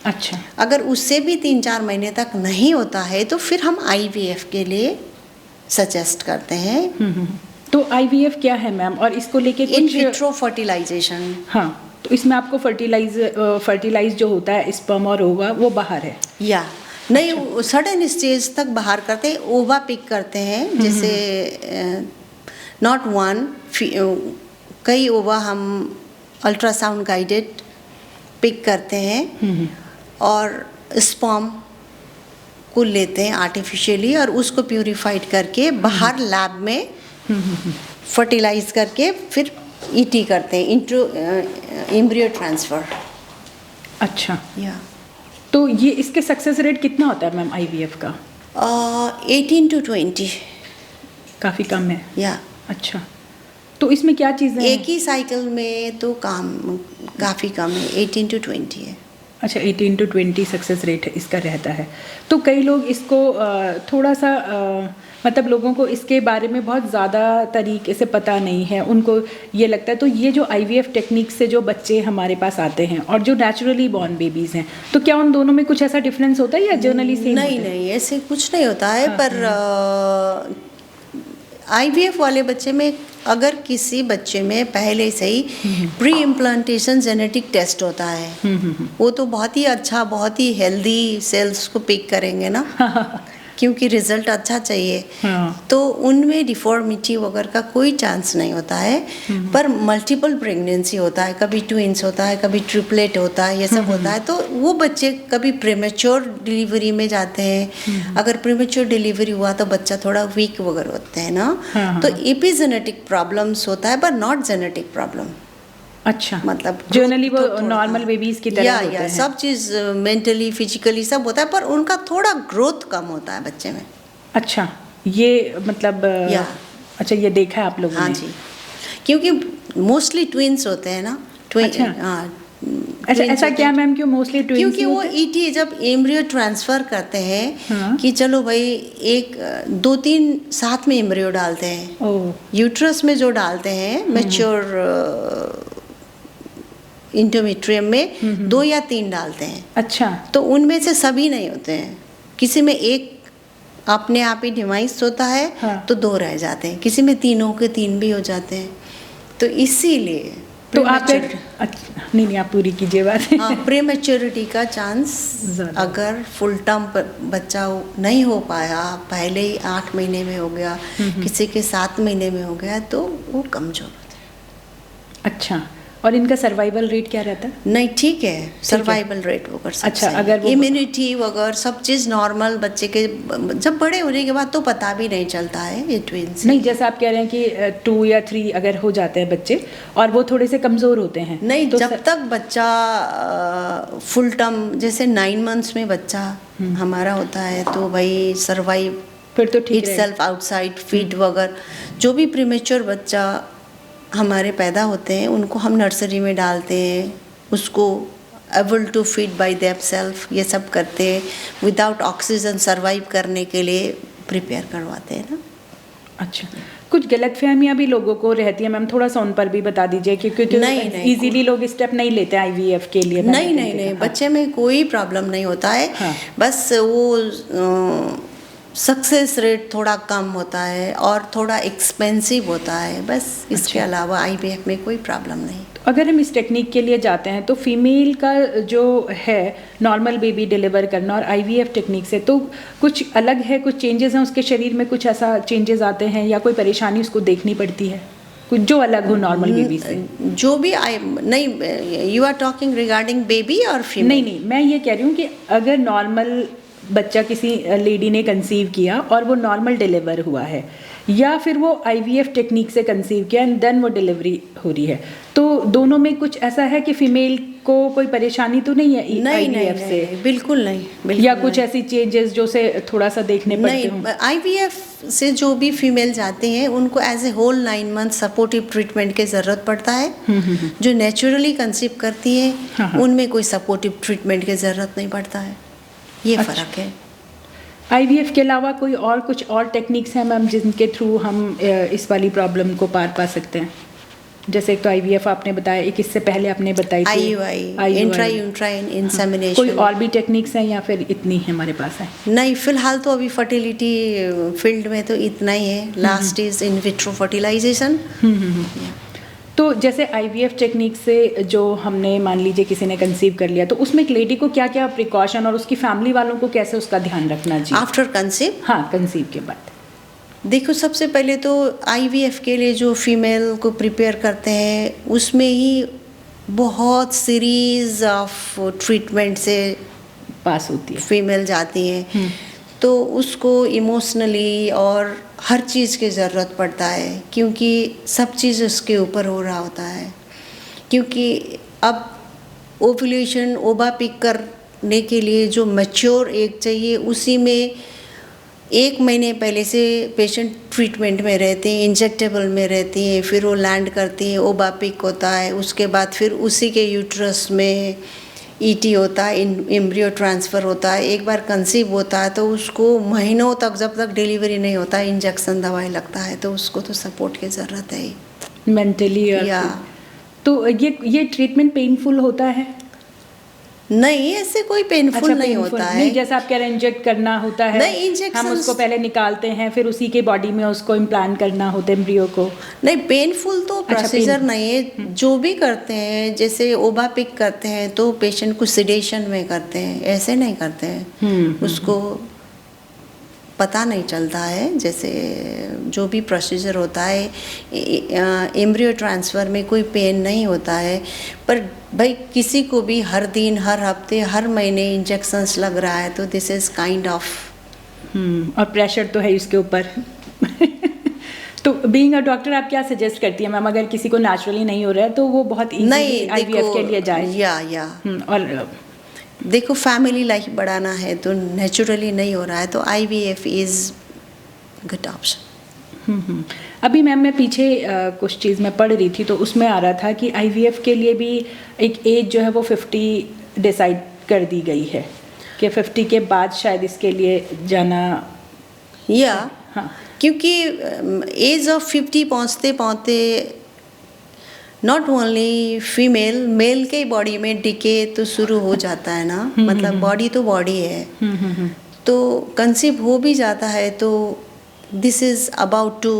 अच्छा। अगर उससे भी 3-4 महीने तक नहीं होता है तो फिर हम IVF के लिए सजेस्ट करते हैं। तो IVF क्या है मैम, और इसको लेके इन कुछ? Vitro fertilisation. हाँ, तो इसमें आपको फर्टिलाइज जो होता है स्पर्म और ओवा वो बाहर है? या नहीं, सडन स्टेज तक बाहर करते हैं, ओवा पिक करते हैं, जैसे नॉट वन, कई ओवा हम अल्ट्रासाउंड गाइडेड पिक करते हैं और स्पर्म को लेते हैं आर्टिफिशियली और उसको प्यूरिफाइड करके बाहर लैब में फर्टिलाइज करके फिर ET करते हैं, इंट्रो एम्ब्रियो ट्रांसफ़र। अच्छा। या तो ये इसके सक्सेस रेट कितना होता है मैम IVF का? 18 to 20। काफ़ी कम है। या अच्छा, तो इसमें क्या चीज़ें हैं? एक ही साइकिल में तो काम काफ़ी कम है, 18 to 20 है। अच्छा 18 to 20 सक्सेस रेट इसका रहता है। तो कई लोग इसको थोड़ा सा मतलब लोगों को इसके बारे में बहुत ज़्यादा तरीके से पता नहीं है, उनको ये लगता है। तो ये जो IVF टेक्निक से जो बच्चे हमारे पास आते हैं और जो नेचुरली बॉर्न बेबीज़ हैं, तो क्या उन दोनों में कुछ ऐसा डिफरेंस होता है या जनरली सेम? नहीं नहीं, ऐसे कुछ नहीं होता है। पर IVF वाले बच्चे में अगर किसी बच्चे में पहले से ही प्री इम्प्लांटेशन जेनेटिक टेस्ट होता है, वो तो बहुत ही अच्छा, बहुत ही हेल्दी सेल्स को पिक करेंगे ना, क्योंकि रिजल्ट अच्छा चाहिए। तो उनमें डिफॉर्मिटी वगैरह का कोई चांस नहीं होता है। पर मल्टीपल प्रेगनेंसी होता है, कभी ट्विंस होता है, कभी ट्रिपलेट होता है, ये सब होता है। तो वो बच्चे कभी प्रीमेच्योर डिलीवरी में जाते हैं। अगर प्रीमेच्योर डिलीवरी हुआ तो बच्चा थोड़ा वीक वगैरह होते हैं ना, तो एपिजेनेटिक प्रॉब्लम्स होता है, पर नॉट जेनेटिक प्रॉब्लम। अच्छा, मतलब जनरली वो नॉर्मल बेबीज की तरह होते हैं। सब चीज़ मेंटली फिजिकली सब होता है, पर उनका थोड़ा ग्रोथ कम होता है बच्चे में। अच्छा, ये मतलब अच्छा, ये देखा है आप लोगों ने? हाँ जी, क्योंकि मोस्टली ट्विंस होते हैं ना। अच्छा, अच्छा ऐसा क्या मैम, क्यों मोस्टली ट्विंस? क्योंकि वो ET जब एम्ब्रियो ट्रांसफर करते हैं कि चलो भाई एक 2-3 साथ में एम्ब्रियो डालते हैं, यूट्रस में जो डालते हैं मैच्योर इंटरमीट्रियम में 2 या 3 डालते हैं। अच्छा, तो उनमें से सभी नहीं होते हैं, किसी में एक अपने आप ही डिवाइस होता है, तो 2 रह जाते हैं, किसी में 3 के 3 भी हो जाते हैं। तो इसीलिए तो आप नहीं आप पूरी कीजिए बात। प्रीमेच्योरिटी का चांस अगर फुल टर्म बच्चा नहीं हो पाया, पहले ही 8 महीने में हो गया, किसी के 7 महीने में हो गया, तो वो कमजोर होता है। अच्छा, और इनका सर्वाइवल रेट क्या रहता है? नहीं ठीक है, सर्वाइवल रेट वगैरह सब। अच्छा, अगर इम्यूनिटी वगैरह सब चीज़ नॉर्मल बच्चे के जब बड़े होने के बाद तो पता भी नहीं चलता है ये ट्विंस। नहीं, जैसा आप कह रहे हैं कि 2 या 3 अगर हो जाते हैं बच्चे और वो थोड़े से कमज़ोर होते हैं। नहीं, तो जब तक बच्चा फुल टर्म, जैसे 9 मंथ्स में बच्चा हमारा होता है, तो भाई सर्वाइव फिर तो ठीक है। इटसेल्फ आउटसाइड फीड वगैरह जो भी प्रीमेच्योर बच्चा हमारे पैदा होते हैं, उनको हम नर्सरी में डालते हैं, उसको able to feed by themselves, ये सब करते हैं, विदाउट ऑक्सीजन सर्वाइव करने के लिए प्रिपेयर करवाते हैं ना। अच्छा, कुछ गलतफहमियां भी लोगों को रहती है मैम, थोड़ा सा उन पर भी बता दीजिए, क्योंकि इजीली लोग स्टेप नहीं लेते IVF के लिए। नहीं, बच्चे में कोई प्रॉब्लम नहीं होता है। बस वो सक्सेस रेट थोड़ा कम होता है और थोड़ा एक्सपेंसिव होता है, बस। इसके अलावा IVF में कोई प्रॉब्लम नहीं। तो अगर हम इस टेक्निक के लिए जाते हैं तो फीमेल का जो है नॉर्मल बेबी डिलीवर करना और IVF टेक्निक से तो कुछ अलग है, कुछ चेंजेस हैं उसके शरीर में, कुछ ऐसा चेंजेस आते हैं या कोई परेशानी उसको देखनी पड़ती है कुछ जो अलग हो नॉर्मल बेबी से? जो भी नहीं, you are talking regarding baby और फीमेल? नहीं, मैं ये कह रही हूँ कि अगर नॉर्मल बच्चा किसी लेडी ने कंसीव किया और वो नॉर्मल डिलीवर हुआ है, या फिर वो IVF टेक्निक से कंसीव किया एंड देन वो डिलीवरी हो रही है, तो दोनों में कुछ ऐसा है कि फीमेल को कोई परेशानी तो नहीं है IVF से? बिल्कुल नहीं। या कुछ ऐसी चेंजेस जो से थोड़ा सा देखने पड़ते हो? नहीं, IVF से जो भी फीमेल जाते हैं उनको as a whole 9 month supportive treatment की ज़रूरत पड़ता है। जो नेचुरली कंसीव करती है उनमें कोई सपोर्टिव ट्रीटमेंट की ज़रूरत नहीं पड़ता है, ये फ़र्क है। IVF के अलावा कोई और कुछ और टेक्निक्स हैं मैम जिनके थ्रू हम इस वाली प्रॉब्लम को पार पा सकते हैं? जैसे एक तो IVF आपने बताया, एक इससे पहले आपने बताई IUI, इंट्रायूट्राइन इंसेमिनेशन। कोई और भी टेक्निक्स हैं या फिर इतनी हमारे पास है? नहीं, फिलहाल तो अभी फर्टिलिटी फील्ड में तो इतना ही है। Last is in vitro fertilization. तो जैसे IVF टेक्निक से जो हमने मान लीजिए किसी ने कंसीव कर लिया, तो उसमें एक लेडी को क्या क्या प्रिकॉशन और उसकी फैमिली वालों को कैसे उसका ध्यान रखना चाहिए आफ्टर कंसीव? हाँ, कंसीव के बाद। देखो, सबसे पहले तो IVF के लिए जो फीमेल को प्रिपेयर करते हैं उसमें ही बहुत सीरीज ऑफ ट्रीटमेंट से पास होती है, फीमेल जाती हैं। तो उसको इमोशनली और हर चीज़ की ज़रूरत पड़ता है, क्योंकि सब चीज़ उसके ऊपर हो रहा होता है। क्योंकि अब ओव्यूलेशन, ओवा पिक करने के लिए जो मैच्योर एग चाहिए, उसी में 1 महीने पहले से पेशेंट ट्रीटमेंट में रहते हैं, इंजेक्टेबल में रहती हैं, फिर वो लैंड करती हैं, ओवा पिक होता है, उसके बाद फिर उसी के यूट्रस में ईटी होता है, एम्ब्रियो ट्रांसफ़र होता है, एक बार कंसीव होता है तो उसको महीनों तक, जब तक डिलीवरी नहीं होता, इंजेक्शन दवाई लगता है, तो उसको तो सपोर्ट की ज़रूरत है ही। मेंटली या तो ये ट्रीटमेंट पेनफुल होता है? नहीं, ऐसे कोई पेनफुल नहीं painful होता है। नहीं, जैसा आप कह रहे हैं इंजेक्ट करना होता है। नहीं, injections- हम उसको पहले निकालते हैं, फिर उसी के बॉडी में उसको इम्प्लांट करना होता है एम्ब्रियो को। नहीं, पेनफुल तो प्रोसीजर pain- नहीं है। जो भी करते हैं, जैसे ओबा पिक करते हैं तो पेशेंट को सिडेशन में करते हैं, ऐसे नहीं करते हैं। उसको पता नहीं चलता है, जैसे जो भी प्रोसीजर होता है, एम्ब्रियो ट्रांसफ़र में कोई पेन नहीं होता है। पर भाई किसी को भी हर दिन, हर हफ्ते, हर महीने इंजेक्शंस लग रहा है, तो दिस इज़ काइंड ऑफ। और प्रेशर तो है इसके ऊपर। तो बीइंग अ डॉक्टर आप क्या सजेस्ट करती हैं मैम, अगर किसी को नेचुरली नहीं हो रहा है तो वो बहुत इजीली नहीं, आईवीएफ के लिए जाए? या और देखो, फैमिली लाइफ बढ़ाना है तो नेचुरली नहीं हो रहा है तो आईवीएफ इज़ गुड ऑप्शन। अभी मैम मैं पीछे कुछ चीज़ मैं पढ़ रही थी तो उसमें आ रहा था कि आईवीएफ के लिए भी एक एज जो है वो 50 डिसाइड कर दी गई है कि 50 के बाद शायद इसके लिए जाना। या हाँ, क्योंकि एज ऑफ 50 पहुँचते पहुँचते नॉट ओनली फीमेल, मेल के बॉडी में डिके तो शुरू हो जाता है ना। मतलब बॉडी तो बॉडी है, तो कंसीव हो भी जाता है तो this is about to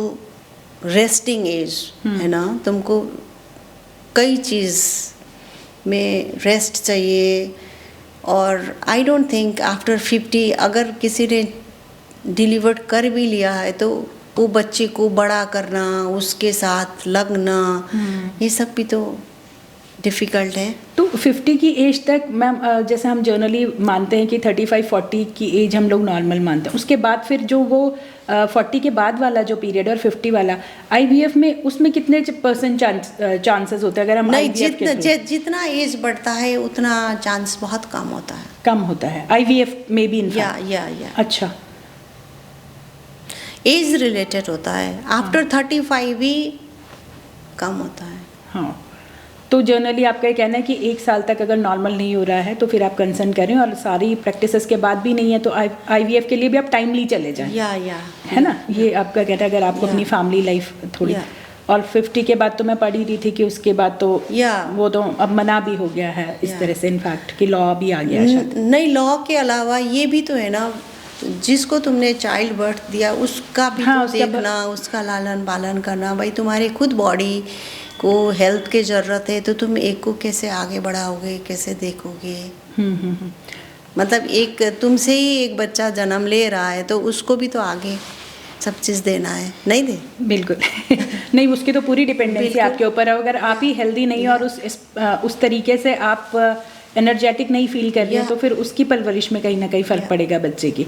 resting age, है ना। तुमको कई चीज़ में रेस्ट चाहिए। और आई डोंट थिंक आफ्टर 50 अगर किसी ने डिलीवर्ड कर भी लिया है तो वो बच्चे को बड़ा करना, उसके साथ लगना, ये सब भी तो डिफ़िकल्ट है। तो 50 की एज तक मैम, जैसे हम जनरली मानते हैं कि 35-40 की एज हम लोग नॉर्मल मानते हैं, उसके बाद फिर जो वो 40 के बाद वाला जो पीरियड और 50 वाला आईवीएफ में, उसमें कितने % चांसेस होते हैं अगर हम नहीं, IVF के through? जितना एज बढ़ता है उतना चांस बहुत कम होता है। कम होता है आईवीएफ में भी या अच्छा, एज रिलेटेड होता है। आफ्टर 35 भी कम होता है। हाँ। तो जनरली आपका ये कहना है कि 1 साल तक अगर नॉर्मल नहीं हो रहा है तो फिर आप कंसर्न करें, और सारी प्रैक्टिसेस के बाद भी नहीं है तो आईवीएफ के लिए भी आप टाइमली चले जाएं। या है ना, ये आपका कहना है अगर आपको अपनी फैमिली लाइफ थोड़ी। और 50 के बाद तो मैं पढ़ ही रही थी कि उसके बाद तो वो तो अब मना भी हो गया है इस तरह से, इनफैक्ट कि लॉ भी आ गया है शायद। नहीं, लॉ के अलावा ये भी तो है ना, जिसको तुमने चाइल्ड बर्थ दिया उसका भी हाँ, तो देखना, उसका लालन पालन करना। भाई तुम्हारे खुद बॉडी को हेल्थ की ज़रूरत है तो तुम एक को कैसे आगे बढ़ाओगे, कैसे देखोगे। मतलब एक तुमसे ही एक बच्चा जन्म ले रहा है तो उसको भी तो आगे सब चीज़ देना है, नहीं दे? बिल्कुल। नहीं, उसकी तो पूरी डिपेंडेंसी आपके ऊपर है। अगर आप ही हेल्दी नहीं और उस तरीके से आप एनर्जेटिक नहीं फील कर रहे हैं तो फिर उसकी परवरिश में कहीं ना कहीं फ़र्क पड़ेगा बच्चे की।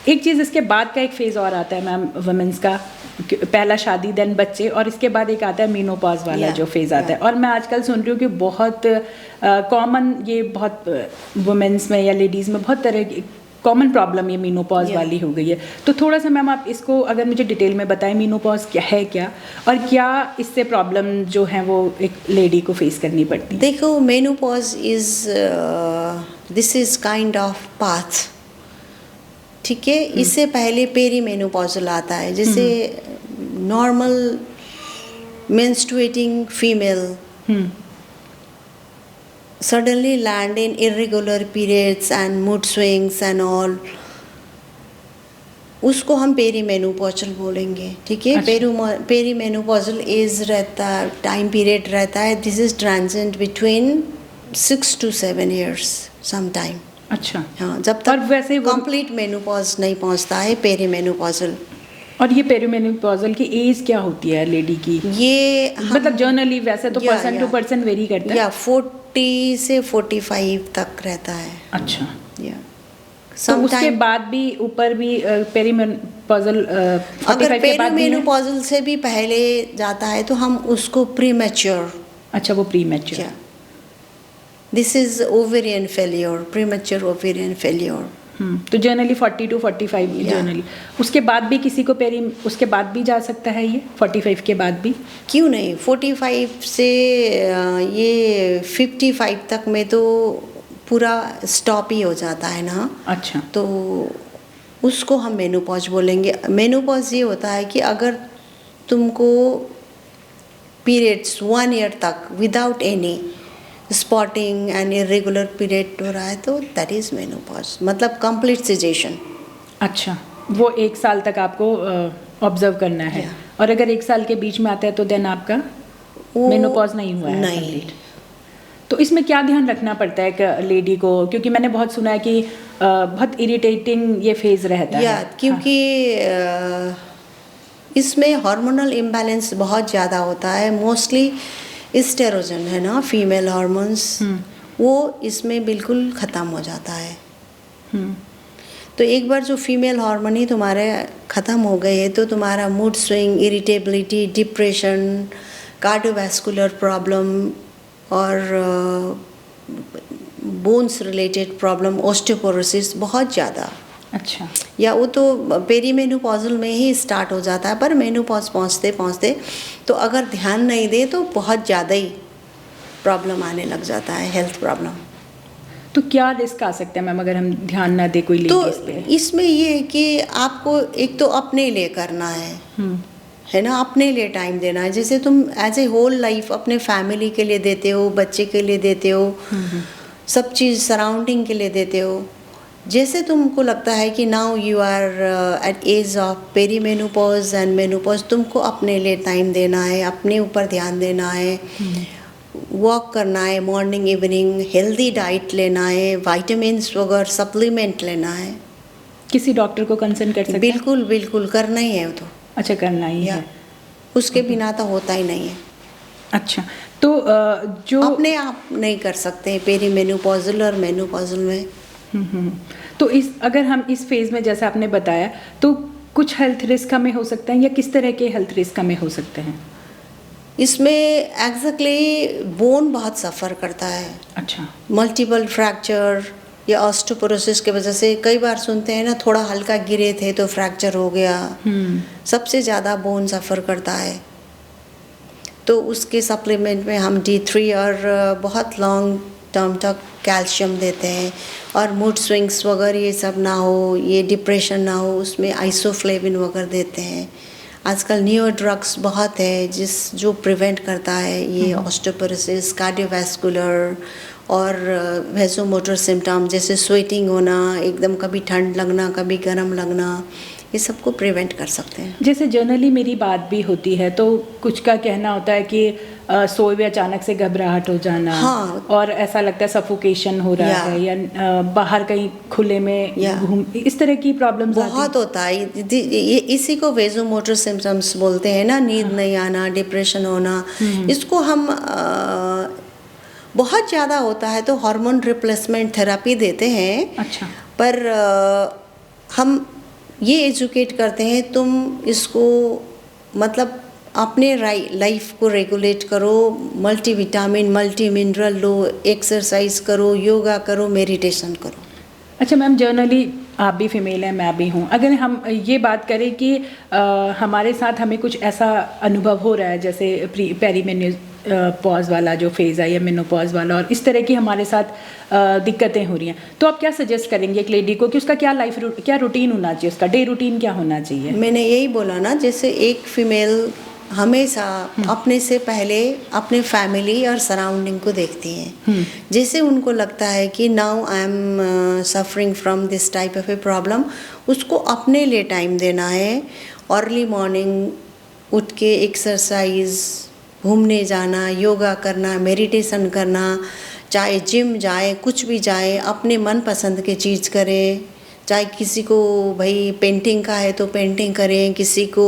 एक चीज़, इसके बाद का एक फेज़ और आता है मैम वुमेन्स का, पहला शादी देन बच्चे, और इसके बाद एक आता है मीनोपॉज वाला जो फेज़ आता है। और मैं आजकल सुन रही हूँ कि बहुत कॉमन, ये बहुत वुमेन्स में या लेडीज़ में बहुत तरह की कॉमन प्रॉब्लम ये मीनोपॉज वाली हो गई है। तो थोड़ा सा मैम आप इसको अगर मुझे डिटेल में बताएं, मीनोपॉज क्या है, क्या और क्या इससे प्रॉब्लम जो है वो एक लेडी को फेस करनी पड़ती है? देखो, menopause is this is kind of path, ठीक है। इससे पहले पेरी मेनोपॉजल आता है, जैसे normal menstruating female suddenly land in irregular periods and mood swings and all, उसको हम पेरीमेनोपॉजल बोलेंगे, ठीक है। पेरीमेनोपॉजल एज रहता, टाइम पीरियड रहता है, this is transient between 6 to 7 years some time. अच्छा, हाँ, जब तक वैसे कंप्लीट मेनोपॉज नहीं पहुंचता है पेरीमेनोपॉजल। और ये पेरीमेनोपॉजल की एज क्या होती है लेडी की? ये मतलब जनरली वैसे तो पर्सन टू पर्सन वेरी करता है। 40 से 45 तक रहता है। अच्छा, तो उसके बाद भी ऊपर भी पेरीमेनोपॉजल, अगर पेरीमेनोपॉजल से भी पहले जाता है तो हम उसको प्रीमैच्योर। अच्छा, वो premature. This is ovarian failure, premature ovarian failure. तो जनरली 40 to 45 जनरली। उसके बाद भी किसी को उसके बाद भी जा सकता है ये 45 के बाद भी? क्यों नहीं, 45 से ये 55 तक में तो पूरा स्टॉप ही हो जाता है ना, अच्छा। तो उसको हम मेनोपॉज बोलेंगे। मेनोपॉज ये होता है कि अगर तुमको पीरियड्स 1 ईयर तक without any spotting and irregular period हो रहा है तो दैट इज़ मेनोपॉज, मतलब कंप्लीट सिजेशन। अच्छा, वो 1 साल तक आपको ऑब्जर्व करना है। Yeah. और अगर 1 साल के बीच में आता है तो देन आपका वो मेनोपॉज नहीं हुआ है नहीं। complete। तो इसमें क्या ध्यान रखना पड़ता है एक लेडी को, क्योंकि मैंने बहुत सुना है कि बहुत इरिटेटिंग ये फेज रहता या है। क्योंकि इसमें हार्मोनल इम्बैलेंस बहुत ज़्यादा होता है। मोस्टली एस्ट्रोजन है ना, फीमेल हार्मोन्स, वो इसमें बिल्कुल ख़त्म हो जाता है। हम्म, तो एक बार जो फीमेल हार्मोन ही तुम्हारे ख़त्म हो गए है तो तुम्हारा mood swing, irritability, depression, cardiovascular problem और बोन्स रिलेटेड प्रॉब्लम, ऑस्टियोपोरोसिस बहुत ज़्यादा, अच्छा। या वो तो पेरीमेनोपॉजल में ही स्टार्ट हो जाता है, पर मेनोपॉज पहुँचते पहुँचते तो अगर ध्यान नहीं दे तो बहुत ज़्यादा ही प्रॉब्लम आने लग जाता है, हेल्थ प्रॉब्लम। तो क्या रिस्क आ सकता है मैम अगर हम ध्यान ना दे कोई तो लेडीज पे? इसमें ये है कि आपको एक तो अपने लिए करना है ना, अपने लिए टाइम देना है। जैसे तुम एज ए होल लाइफ अपने फैमिली के लिए देते हो, बच्चे के लिए देते हो, सब चीज़ सराउंडिंग के लिए देते हो। जैसे तुमको लगता है कि now you are at age of perimenopause and menopause, तुमको अपने लिए टाइम देना है, अपने ऊपर ध्यान देना है, वॉक करना है मॉर्निंग इवनिंग, हेल्दी डाइट लेना है, वाइटामिन्स वगैरह सप्लीमेंट लेना है। किसी डॉक्टर को कंसल्ट कर सकते हैं? बिल्कुल बिल्कुल करना ही है वो तो, अच्छा, करना ही या है। उसके बिना तो होता ही नहीं है। अच्छा, तो जो अपने आप नहीं कर सकते पेरीमेनोपॉजल और मेनोपॉजल में। तो इस अगर हम इस फेज में जैसे आपने बताया तो कुछ हेल्थ रिस्क हमें हो सकते हैं, या किस तरह के हेल्थ रिस्क हमें हो सकते हैं? इसमें एग्जैक्टली बोन बहुत सफ़र करता है। अच्छा। मल्टीपल फ्रैक्चर या ऑस्टियोपोरोसिस की वजह से कई बार सुनते हैं ना, थोड़ा हल्का गिरे थे तो फ्रैक्चर हो गया। सबसे ज़्यादा बोन सफ़र करता है, तो उसके सप्लीमेंट में हम D3 और बहुत लॉन्ग टर्म तक कैल्शियम देते हैं। और मूड स्विंग्स वगैरह ये सब ना हो, ये डिप्रेशन ना हो, उसमें आइसोफ्लेविन वगैरह देते हैं। आजकल न्यू ड्रग्स बहुत है जो प्रिवेंट करता है ये ऑस्टियोपोरोसिस, कार्डियोवैस्कुलर और वेसोमोटर सिम्टम, जैसे स्वेटिंग होना, एकदम कभी ठंड लगना, कभी गर्म लगना, ये सबको प्रिवेंट कर सकते हैं। जैसे जनरली मेरी बात भी होती है तो कुछ का कहना होता है कि सोए हुए अचानक से घबराहट हो जाना, हाँ। और ऐसा लगता है सफोकेशन हो रहा है, या बाहर कहीं खुले में घूम, इस तरह की प्रॉब्लम्स बहुत होता है। इसी को वेसोमोटर सिम्टम्स बोलते हैं ना, नींद नहीं आना, डिप्रेशन होना। इसको हम बहुत ज़्यादा होता है तो हार्मोन रिप्लेसमेंट थेरेपी देते हैं। अच्छा। पर हम ये एजुकेट करते हैं, तुम इसको मतलब अपने लाइफ को रेगुलेट करो, मल्टीविटामिन, मल्टी मिनरल लो, एक्सरसाइज करो, योगा करो, मेडिटेशन करो। अच्छा मैम, जनरली आप भी फीमेल हैं, मैं भी हूँ, अगर हम ये बात करें कि हमारे साथ हमें कुछ ऐसा अनुभव हो रहा है जैसे पेरीमेनोपॉज वाला जो फेज़ है या मेनोपॉज वाला, और इस तरह की हमारे साथ दिक्कतें हो रही हैं, तो आप क्या सजेस्ट करेंगे एक लेडी को कि उसका क्या रूटीन होना चाहिए, उसका डे रूटीन क्या होना चाहिए? मैंने यही बोला ना, जैसे एक फीमेल हमेशा अपने से पहले अपने फैमिली और सराउंडिंग को देखती हैं। जैसे उनको लगता है कि now I am suffering from this type of a problem, उसको अपने लिए टाइम देना है। अर्ली मॉर्निंग उठ के एक्सरसाइज, घूमने जाना, योगा करना, मेडिटेशन करना, चाहे जिम जाए, कुछ भी जाए, अपने मन पसंद की चीज़ करें। चाहे किसी को भाई पेंटिंग का है तो पेंटिंग करें, किसी को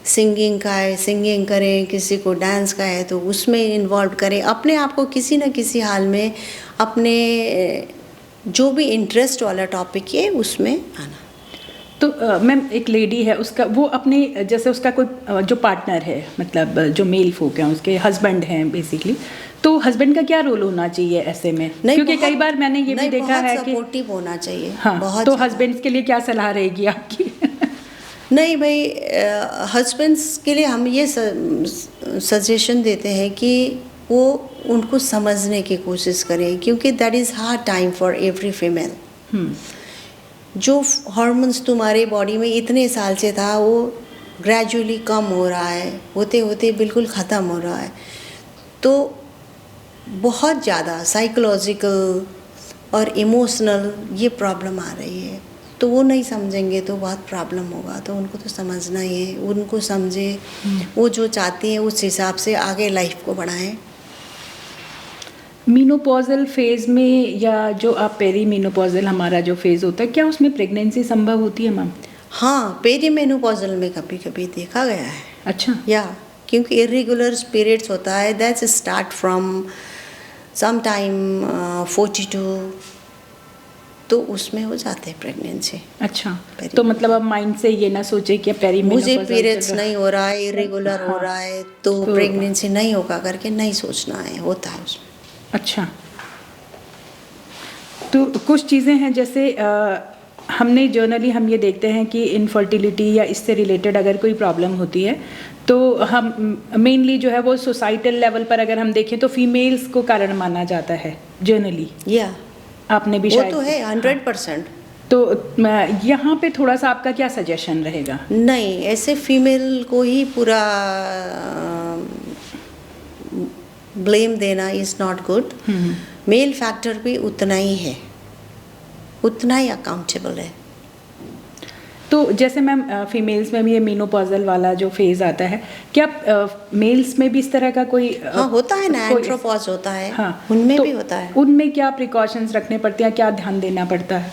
सिंगिंग का है सिंगिंग करें, किसी को डांस का है तो उसमें इन्वॉल्व करें। अपने आप को किसी न किसी हाल में अपने जो भी इंटरेस्ट वाला टॉपिक है उसमें आना। तो मैम एक लेडी है, उसका वो अपने जैसे उसका कोई जो पार्टनर है, मतलब जो मेल फोक हैं, उसके हस्बैंड हैं बेसिकली, तो हस्बैंड का क्या रोल होना चाहिए ऐसे में? क्योंकि कई बार मैंने ये भी देखा है कि सपोर्टिव होना चाहिए। हाँ, बहुत तो हस्बैंड्स के लिए क्या सलाह रहेगी आपकी? नहीं भाई, हस्बैंड्स के लिए हम ये सजेशन देते हैं कि वो उनको समझने की कोशिश करें, क्योंकि that is hard time for every female. जो हार्मोन्स तुम्हारे बॉडी में इतने साल से था वो ग्रेजुअली कम हो रहा है, होते होते बिल्कुल ख़त्म हो रहा है। तो बहुत ज़्यादा साइकोलॉजिकल और इमोशनल ये प्रॉब्लम आ रही है। तो वो नहीं समझेंगे तो बहुत प्रॉब्लम होगा। तो उनको तो समझना ही है, उनको समझे, वो जो चाहती हैं उस हिसाब से आगे लाइफ को बढ़ाएं। मीनोपॉजल फेज में या जो आप पेरी मीनोपॉजल हमारा जो फेज होता है, क्या उसमें प्रेगनेंसी संभव होती है मैम? हाँ, पेरीमेनोपॉजल में कभी कभी देखा गया है। अच्छा। या क्योंकि इरेगुलर पीरियड्स होता है, that's start from some time 42, तो उसमें हो जाते हैं प्रेगनेंसी। अच्छा, तो मतलब अब माइंड से ये ना सोचे कि पेरी मुझे पीरियड्स नहीं हो रहा है, इरेगुलर हो रहा है, तो प्रेगनेंसी नहीं होगा करके नहीं सोचना है, होता है उसमें। अच्छा, तो कुछ चीज़ें हैं जैसे हमने जर्नली हम ये देखते हैं कि इनफर्टिलिटी या इससे रिलेटेड अगर कोई प्रॉब्लम होती है तो हम मेनली जो है वो सोसाइटल लेवल पर अगर हम देखें तो फीमेल्स को कारण माना जाता है जर्नली। या आपने भी वो शायद तो है 100%। तो यहाँ पे थोड़ा सा आपका क्या सजेशन रहेगा? नहीं, ऐसे फीमेल को ही पूरा ब्लेम देना is not good. Mail factor भी उतना ही है, उतना ही अकाउंटेबल है। तो जैसे मैम फीमेल्स में भी ये मीनोपॉजल वाला जो फेज आता है, क्या मेल्स में भी इस तरह का कोई हाँ होता है ना, एंट्रोपॉज होता है। हाँ, उनमें तो भी होता है। उनमें क्या प्रिकॉशंस रखने पड़ते हैं, क्या ध्यान देना पड़ता है?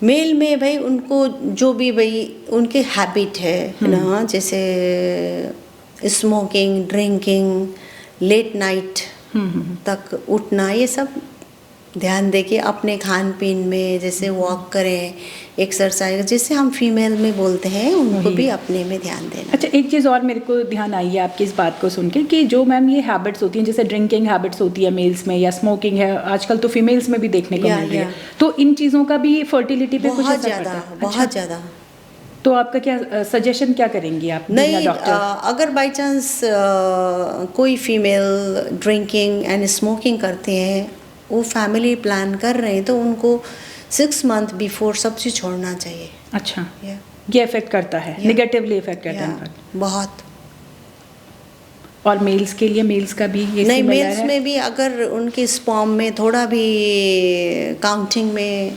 मेल में भाई उनको जो भी भाई उनके हैबिट है ना, जैसे स्मोकिंग, ड्रिंकिंग, लेट नाइट तक उठना, ये सब ध्यान दे के अपने खान पीन में जैसे वॉक करें, एक्सरसाइज जिसे हम फीमेल में बोलते हैं, उनको भी अपने में ध्यान देना। अच्छा, एक चीज़ और मेरे को ध्यान आई है आपकी इस बात को सुन के कि जो मैम ये हैबिट्स होती हैं, जैसे ड्रिंकिंग हैबिट्स होती है मेल्स में या स्मोकिंग है, आजकल तो फीमेल्स में भी देखने को मिल रही है, तो इन चीज़ों का भी फर्टिलिटी पे कुछ असर पड़ता है? बहुत ज़्यादा। तो आपका क्या सजेशन क्या करेंगी आप? नहीं, अगर बाई चांस कोई फीमेल ड्रिंकिंग एंड स्मोकिंग करते हैं, वो फैमिली प्लान कर रहे हैं, तो उनको 6 मंथ बिफोर सब चीज़ छोड़ना चाहिए। अच्छा, ये इफेक्ट करता है, नेगेटिवली इफेक्ट करता है बहुत। और मेल्स के लिए, मेल्स का भी ये नहीं, मेल्स में भी अगर उनके स्पर्म में थोड़ा भी काउंटिंग में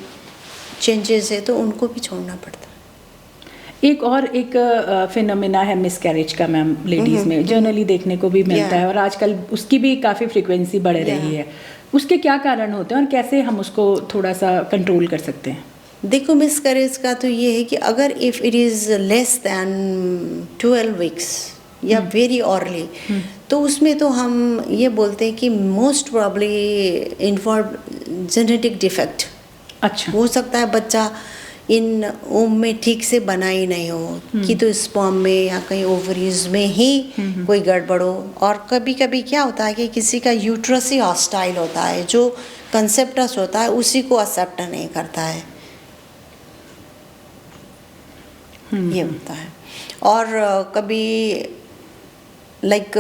चेंजेस है तो उनको भी छोड़ना पड़ता है। एक फिनोमेना है मिसकैरेज का मैम, लेडीज में जनरली देखने को भी मिलता है, और आजकल उसकी भी काफ़ी फ्रीक्वेंसी बढ़ रही है। उसके क्या कारण होते हैं और कैसे हम उसको थोड़ा सा कंट्रोल कर सकते हैं? देखो, मिसकैरेज का तो ये है कि अगर if it is less than 12 weeks या वेरी अर्ली, तो उसमें तो हम ये बोलते हैं कि most probably involve genetic defect. अच्छा, हो सकता है बच्चा इन ओम में ठीक से बना ही नहीं हो, कि तो स्पर्म में या कहीं ओवरीज में ही कोई गड़बड़ हो। और कभी कभी क्या होता है कि किसी का यूट्रस ही हॉस्टाइल होता है, जो कंसेप्टस होता है उसी को एक्सेप्ट नहीं करता है, ये होता है। और कभी लाइक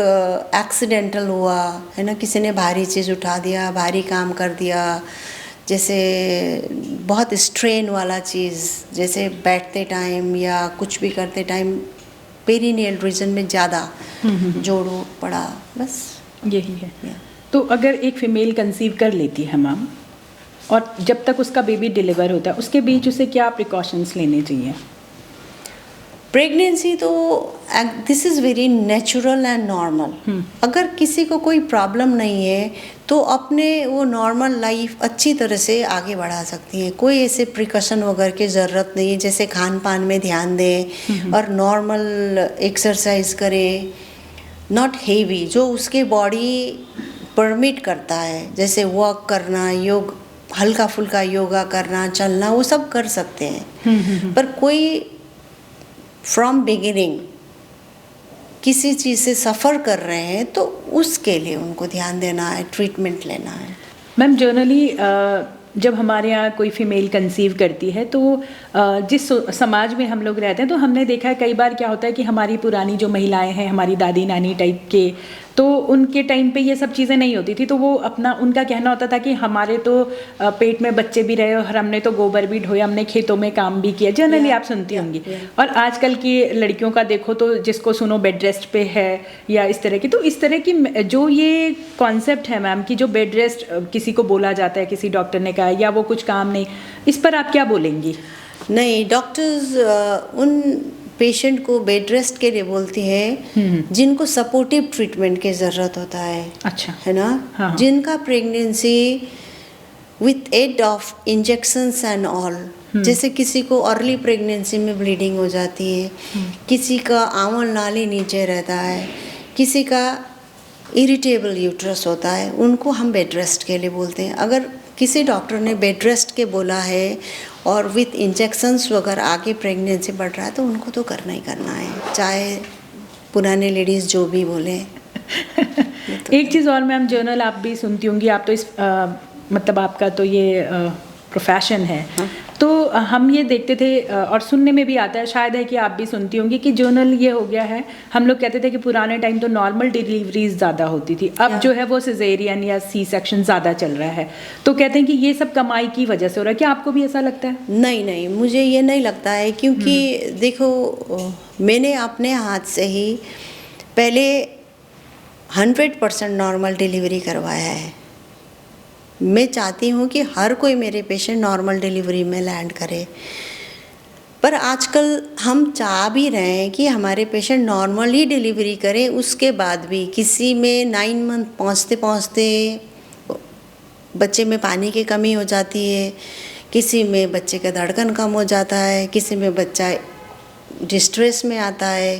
एक्सीडेंटल हुआ है ना, किसी ने भारी चीज़ उठा दिया, भारी काम कर दिया, जैसे बहुत स्ट्रेन वाला चीज़, जैसे बैठते टाइम या कुछ भी करते टाइम पेरिनियल रीजन में ज़्यादा जोड़ो पड़ा, बस यही है। तो अगर एक फीमेल कंसीव कर लेती है मैम, और जब तक उसका बेबी डिलीवर होता है उसके बीच उसे क्या प्रिकॉशंस लेने चाहिए? प्रेगनेंसी तो this is very natural and normal. अगर किसी को कोई प्रॉब्लम नहीं है तो अपने वो नॉर्मल लाइफ अच्छी तरह से आगे बढ़ा सकती हैं। कोई ऐसे प्रिकॉशन वगैरह की ज़रूरत नहीं है, जैसे खान पान में ध्यान दें और नॉर्मल एक्सरसाइज करें, नॉट हेवी, जो उसके बॉडी परमिट करता है, जैसे वॉक करना, योग, हल्का फुल्का योगा करना, चलना, वो सब कर सकते हैं। पर कोई फ्रॉम बिगिनिंग किसी चीज़ से सफ़र कर रहे हैं तो उसके लिए उनको ध्यान देना है, ट्रीटमेंट लेना है। मैम जनरली जब हमारे यहाँ कोई फीमेल कंसीव करती है तो जिस समाज में हम लोग रहते हैं तो हमने देखा है कई बार क्या होता है कि हमारी पुरानी जो महिलाएं हैं, हमारी दादी नानी टाइप के तो उनके टाइम पे ये सब चीज़ें नहीं होती थी, तो वो अपना उनका कहना होता था कि हमारे तो पेट में बच्चे भी रहे और हमने तो गोबर भी ढोया, हमने खेतों में काम भी किया, जनरली आप सुनती होंगी। और आजकल की लड़कियों का देखो तो जिसको सुनो बेड रेस्ट पे है या इस तरह की, तो इस तरह की जो ये कॉन्सेप्ट है मैम कि जो बेड रेस्ट किसी को बोला जाता है, किसी डॉक्टर ने कहा या वो कुछ काम नहीं, इस पर आप क्या बोलेंगी? नहीं, डॉक्टर्स उन पेशेंट को बेड रेस्ट के लिए बोलती है जिनको सपोर्टिव ट्रीटमेंट की ज़रूरत होता है। अच्छा, है ना? हाँ। जिनका pregnancy with aid of injections and all, जैसे किसी को अर्ली प्रेगनेंसी में ब्लीडिंग हो जाती है, किसी का आंवल नाली नीचे रहता है, किसी का इरिटेबल यूट्रस होता है, उनको हम बेड रेस्ट के लिए बोलते हैं। अगर किसी डॉक्टर ने बेड रेस्ट के बोला है और विथ इंजेक्शंस वगैरह आगे प्रेगनेंसी बढ़ रहा है तो उनको तो करना ही करना है, चाहे पुराने लेडीज़ जो भी बोले। एक चीज़ और मैम, जर्नल आप भी सुनती होंगी, आप तो इस मतलब आपका तो ये प्रोफेशन है। हाँ। तो हम ये देखते थे और सुनने में भी आता है, शायद है कि आप भी सुनती होंगी कि जर्नल ये हो गया है, हम लोग कहते थे कि पुराने टाइम तो नॉर्मल डिलीवरीज ज़्यादा होती थी, अब जो है वो सिजेरियन या सी सेक्शन ज़्यादा चल रहा है, तो कहते हैं कि ये सब कमाई की वजह से हो रहा है। क्या आपको भी ऐसा लगता है? नहीं नहीं, मुझे ये नहीं लगता है, क्योंकि देखो मैंने अपने हाथ से ही पहले 100% नॉर्मल डिलीवरी करवाया है। मैं चाहती हूँ कि हर कोई मेरे पेशेंट नॉर्मल डिलीवरी में लैंड करे, पर आजकल हम चाह भी रहे हैं कि हमारे पेशेंट नॉर्मल ही डिलीवरी करें, उसके बाद भी किसी में 9 मंथ पहुँचते पहुँचते बच्चे में पानी की कमी हो जाती है, किसी में बच्चे का धड़कन कम हो जाता है, किसी में बच्चा डिस्ट्रेस में आता है,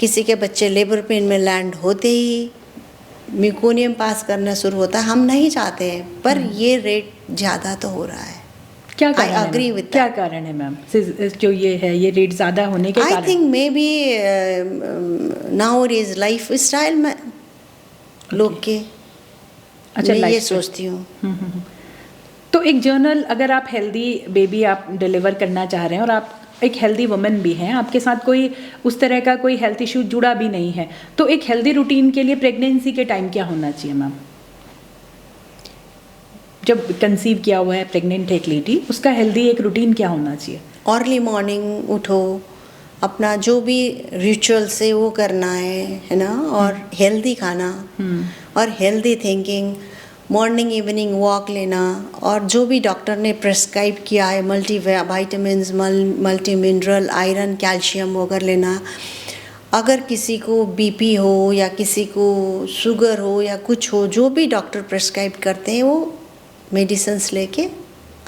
किसी के बच्चे लेबर पेन में लैंड होते ही मिकोनियम पास करना शुरू होता है। हम नहीं चाहते हैं, पर ये रेट ज़्यादा तो हो रहा है। क्या कारण है? agree with क्या that. कारण है मैम जो ये है, ये रेट ज़्यादा होने के आई कारण? Think may be now is life style में लोग के, अच्छा, मैं ये lifestyle। सोचती हूँ। तो एक जर्नल, अगर आप हेल्दी बेबी आप डिलीवर करना चाह रहे हैं और आप एक हेल्दी वुमन भी हैं, आपके साथ कोई उस तरह का कोई हेल्थ इशू जुड़ा भी नहीं है, तो एक हेल्दी रूटीन के लिए प्रेगनेंसी के टाइम क्या होना चाहिए मैम? जब कंसीव किया हुआ है प्रेग्नेंट एक लेडी, उसका हेल्दी एक रूटीन क्या होना चाहिए? अर्ली मॉर्निंग उठो, अपना जो भी रिचुअल से वो करना है ना, और हेल्दी खाना और healthy thinking, morning evening walk लेना, और जो भी डॉक्टर ने प्रेस्क्राइब किया है multi vitamins, multi mineral, iron, calcium वगैरह लेना। अगर किसी को बीपी हो या किसी को शुगर हो या कुछ हो, जो भी डॉक्टर प्रेस्क्राइब करते हैं वो मेडिसिन्स लेके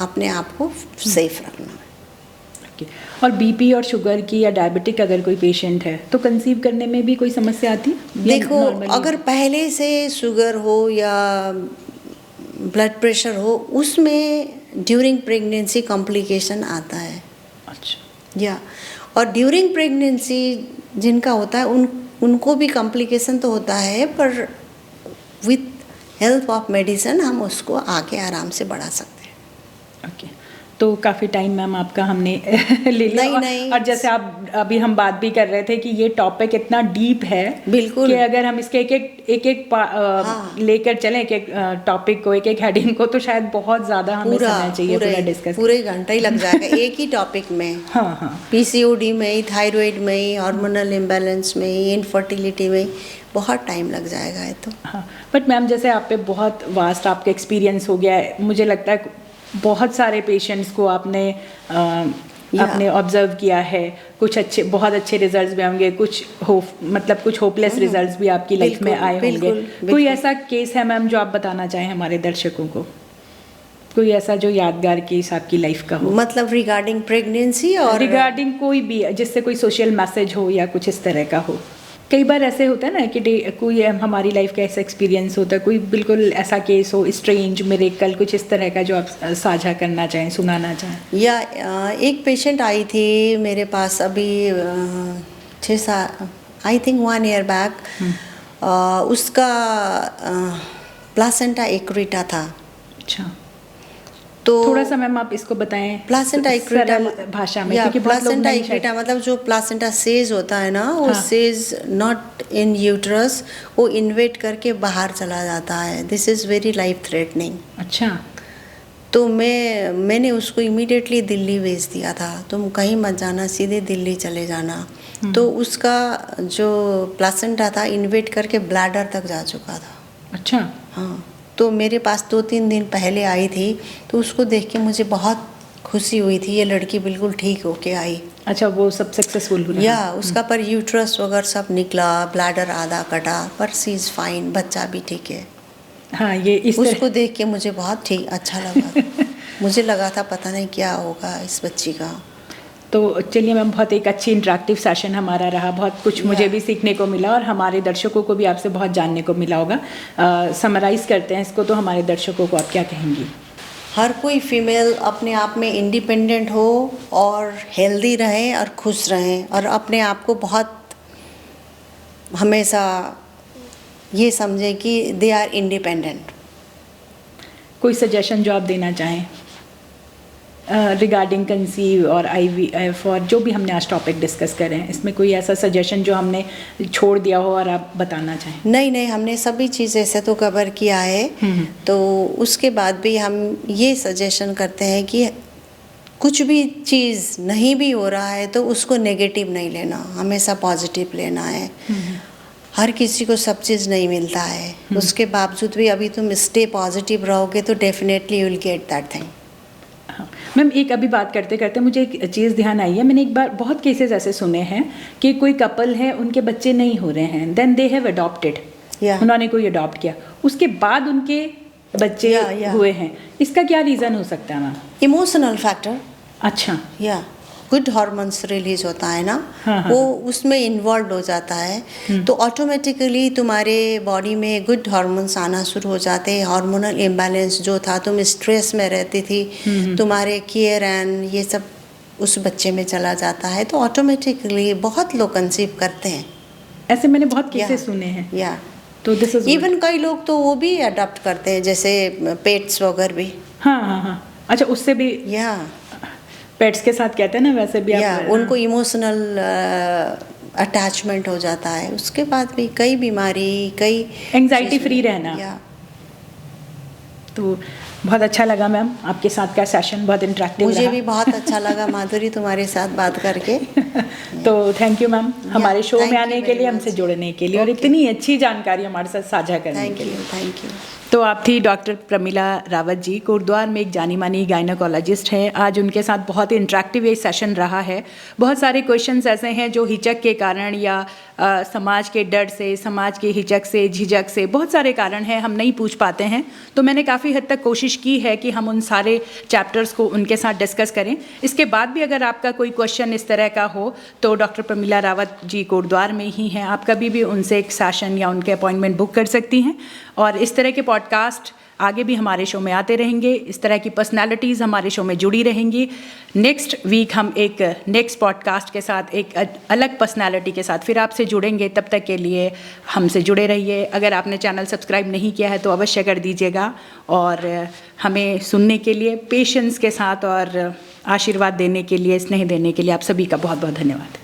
अपने आप को सेफ रखना है। और बीपी और शुगर की या डायबिटिक अगर कोई पेशेंट है तो कंसीव करने में भी कोई समस्या आती है? देखो, अगर पहले से शुगर हो या ब्लड प्रेशर हो, उसमें ड्यूरिंग प्रेगनेंसी कॉम्प्लिकेशन आता है। अच्छा। या और ड्यूरिंग प्रेगनेंसी जिनका होता है उनको भी कॉम्प्लिकेशन तो होता है, पर विथ हेल्प ऑफ मेडिसिन हम उसको आगे आराम से बढ़ा सकते हैं। ओके, तो काफ़ी टाइम मैम आपका हमने ले लिया। नहीं। और जैसे आप अभी हम बात भी कर रहे थे कि ये टॉपिक इतना डीप है, बिल्कुल, कि अगर हम इसके एक हाँ, लेकर चलें एक टॉपिक को, एक हेडिंग को, तो शायद बहुत ज़्यादा हमें समय चाहिए पूरा डिस्कस। पूरे घंटा ही लग जाएगा एक ही टॉपिक में। हाँ। पीसीओडी में ही, थायराइड में ही, हार्मोनल इम्बैलेंस में ही, इनफर्टिलिटी में बहुत टाइम लग जाएगा है तो। हाँ, बट मैम जैसे आप पे बहुत वास्ट आपका एक्सपीरियंस हो गया है, मुझे लगता है बहुत सारे पेशेंट्स को आपने आपने ऑब्जर्व किया है, कुछ अच्छे, बहुत अच्छे रिजल्ट्स भी होंगे, कुछ कुछ होपलेस रिजल्ट्स भी आपकी लाइफ में आए होंगे। कोई ऐसा केस है मैम जो आप बताना चाहें हमारे दर्शकों को? कोई ऐसा जो यादगार केस आपकी लाइफ का हो, मतलब रिगार्डिंग प्रेगनेंसी और रिगार्डिंग कोई भी, जिससे कोई सोशल मैसेज हो या कुछ इस तरह का हो? कई बार ऐसे होता है ना कि कोई हमारी लाइफ का ऐसा एक्सपीरियंस होता है, कोई बिल्कुल ऐसा केस हो, स्ट्रेंज, मिरेकल, कुछ इस तरह का जो आप साझा करना चाहें, सुनाना चाहें। या एक पेशेंट आई थी मेरे पास अभी 6 आई थिंक 1 ईयर बैक। उसका प्लासेंटा एक्रेटा था। अच्छा। तो थोड़ा सा मैम आप इसको बताएं प्लासेंटा इक्विटा सरल भाषा में, या क्योंकि बहुत लोग प्लासेंटा नहीं शायद- इक्विटा मतलब जो प्लासेंटा सेज होता है ना, वो हाँ। सेज नॉट इन यूट्रस, वो इन्वेट करके बाहर चला जाता है। This is very life threatening. अच्छा। तो मैंने उसको इमीडिएटली दिल्ली भेज दिया था, तुम कहीं मत जाना, सीधे दिल्ली चले जाना। तो उसका जो प्लासेंटा था इन्वेट करके ब्लैडर तक जा चुका था। अच्छा। हाँ, तो मेरे पास 2-3 दिन पहले आई थी, तो उसको देख के मुझे बहुत खुशी हुई थी, ये लड़की बिल्कुल ठीक होके आई। अच्छा, वो सब सक्सेसफुल हुआ? या उसका पर यूट्रस वगैरह सब निकला, ब्लैडर आधा कटा, पर सी इज़ फाइन, बच्चा भी ठीक है। हाँ, ये इस उसको देख के मुझे बहुत ठीक अच्छा लगा। मुझे लगा था पता नहीं क्या होगा इस बच्ची का। तो चलिए मैम, बहुत एक अच्छी इंटरेक्टिव सेशन हमारा रहा, बहुत कुछ मुझे भी सीखने को मिला और हमारे दर्शकों को भी आपसे बहुत जानने को मिला होगा। समराइज़ करते हैं इसको, तो हमारे दर्शकों को आप क्या कहेंगी? हर कोई फीमेल अपने आप में इंडिपेंडेंट हो और हेल्दी रहें और खुश रहें, और अपने आप को बहुत हमेशा ये समझें कि दे आर इंडिपेंडेंट। कोई सजेशन जो आप देना चाहें रिगार्डिंग कंसीव और IVF और जो भी हमने आज टॉपिक डिस्कस करे हैं, इसमें कोई ऐसा सजेशन जो हमने छोड़ दिया हो और आप बताना चाहें? नहीं, हमने सभी चीज़ें ऐसे तो कवर किया है। तो उसके बाद भी हम ये सजेशन करते हैं कि कुछ भी चीज़ नहीं भी हो रहा है तो उसको नेगेटिव नहीं लेना, हमेशा पॉजिटिव लेना है। हर किसी को सब चीज़ नहीं मिलता है, उसके बावजूद भी अभी तुम स्टे पॉजिटिव रहोगे तो definitely you will get that thing. Ma'am, एक अभी बात करते करते मुझे एक चीज़ ध्यान आई है। मैंने एक बार बहुत केसेस ऐसे सुने हैं कि कोई कपल है, उनके बच्चे नहीं हो रहे हैं, देन दे हैव अडॉप्टेड, उन्होंने कोई अडॉप्ट किया, उसके बाद उनके बच्चे हुए हैं। इसका क्या रीज़न हो सकता है मैम? Emotional factor. अच्छा। या गुड हार्मोन्स रिलीज होता है ना, वो उसमें इन्वॉल्व हो जाता है, तो ऑटोमेटिकली तुम्हारे बॉडी में गुड हार्मोन्स आना शुरू हो जाते हैं। हार्मोनल इम्बैलेंस जो था, तुम स्ट्रेस में रहती थी, तुम्हारे केयर एंड ये सब उस बच्चे में चला जाता है, तो ऑटोमेटिकली बहुत लोग कंसीव करते हैं। ऐसे मैंने बहुत केसेस सुने हैं। या तो दिस इज इवन कई लोग तो वो भी अडॉप्ट करते हैं, जैसे पेट्स वगैरह भी। हाँ। अच्छा, उससे भी या पेट्स के साथ कहते हैं ना, वैसे भी या उनको इमोशनल अटैचमेंट हो जाता है, उसके बाद भी कई बीमारी, कई एंजाइटी फ्री रहना। या तो बहुत अच्छा लगा मैम, आपके साथ का सेशन बहुत इंटरेक्टिव मुझे रहा। भी बहुत अच्छा लगा माधुरी तुम्हारे साथ बात करके। तो थैंक यू मैम, हमारे शो thank में you आने के very लिए, much. हमसे जुड़ने के लिए और इतनी अच्छी जानकारी हमारे साथ साझा करने के लिए। Thank you. तो आप थी डॉक्टर प्रमिला रावत जी, कोटद्वार में एक जानी मानी गायनोकोलॉजिस्ट हैं। आज उनके साथ बहुत ही इंटरेक्टिव ये सेशन रहा है। बहुत सारे क्वेश्चंस ऐसे हैं जो हिचक के कारण या समाज के डर से, समाज के हिचक से, झिझक से, बहुत सारे कारण हैं, हम नहीं पूछ पाते हैं। तो मैंने काफ़ी हद तक कोशिश की है कि हम उन सारे चैप्टर्स को उनके साथ डिस्कस करें। इसके बाद भी अगर आपका कोई क्वेश्चन इस तरह का हो तो डॉक्टर प्रमिला रावत जी कोटद्वार में ही हैं, आप कभी भी उनसे एक सेशन या उनके अपॉइंटमेंट बुक कर सकती हैं। और इस तरह के पॉडकास्ट आगे भी हमारे शो में आते रहेंगे, इस तरह की पर्सनालिटीज़ हमारे शो में जुड़ी रहेंगी। नेक्स्ट वीक हम एक नेक्स्ट पॉडकास्ट के साथ, एक अलग पर्सनालिटी के साथ फिर आपसे जुड़ेंगे। तब तक के लिए हमसे जुड़े रहिए। अगर आपने चैनल सब्सक्राइब नहीं किया है तो अवश्य कर दीजिएगा, और हमें सुनने के लिए, पेशेंस के साथ और आशीर्वाद देने के लिए, स्नेह देने के लिए आप सभी का बहुत बहुत धन्यवाद।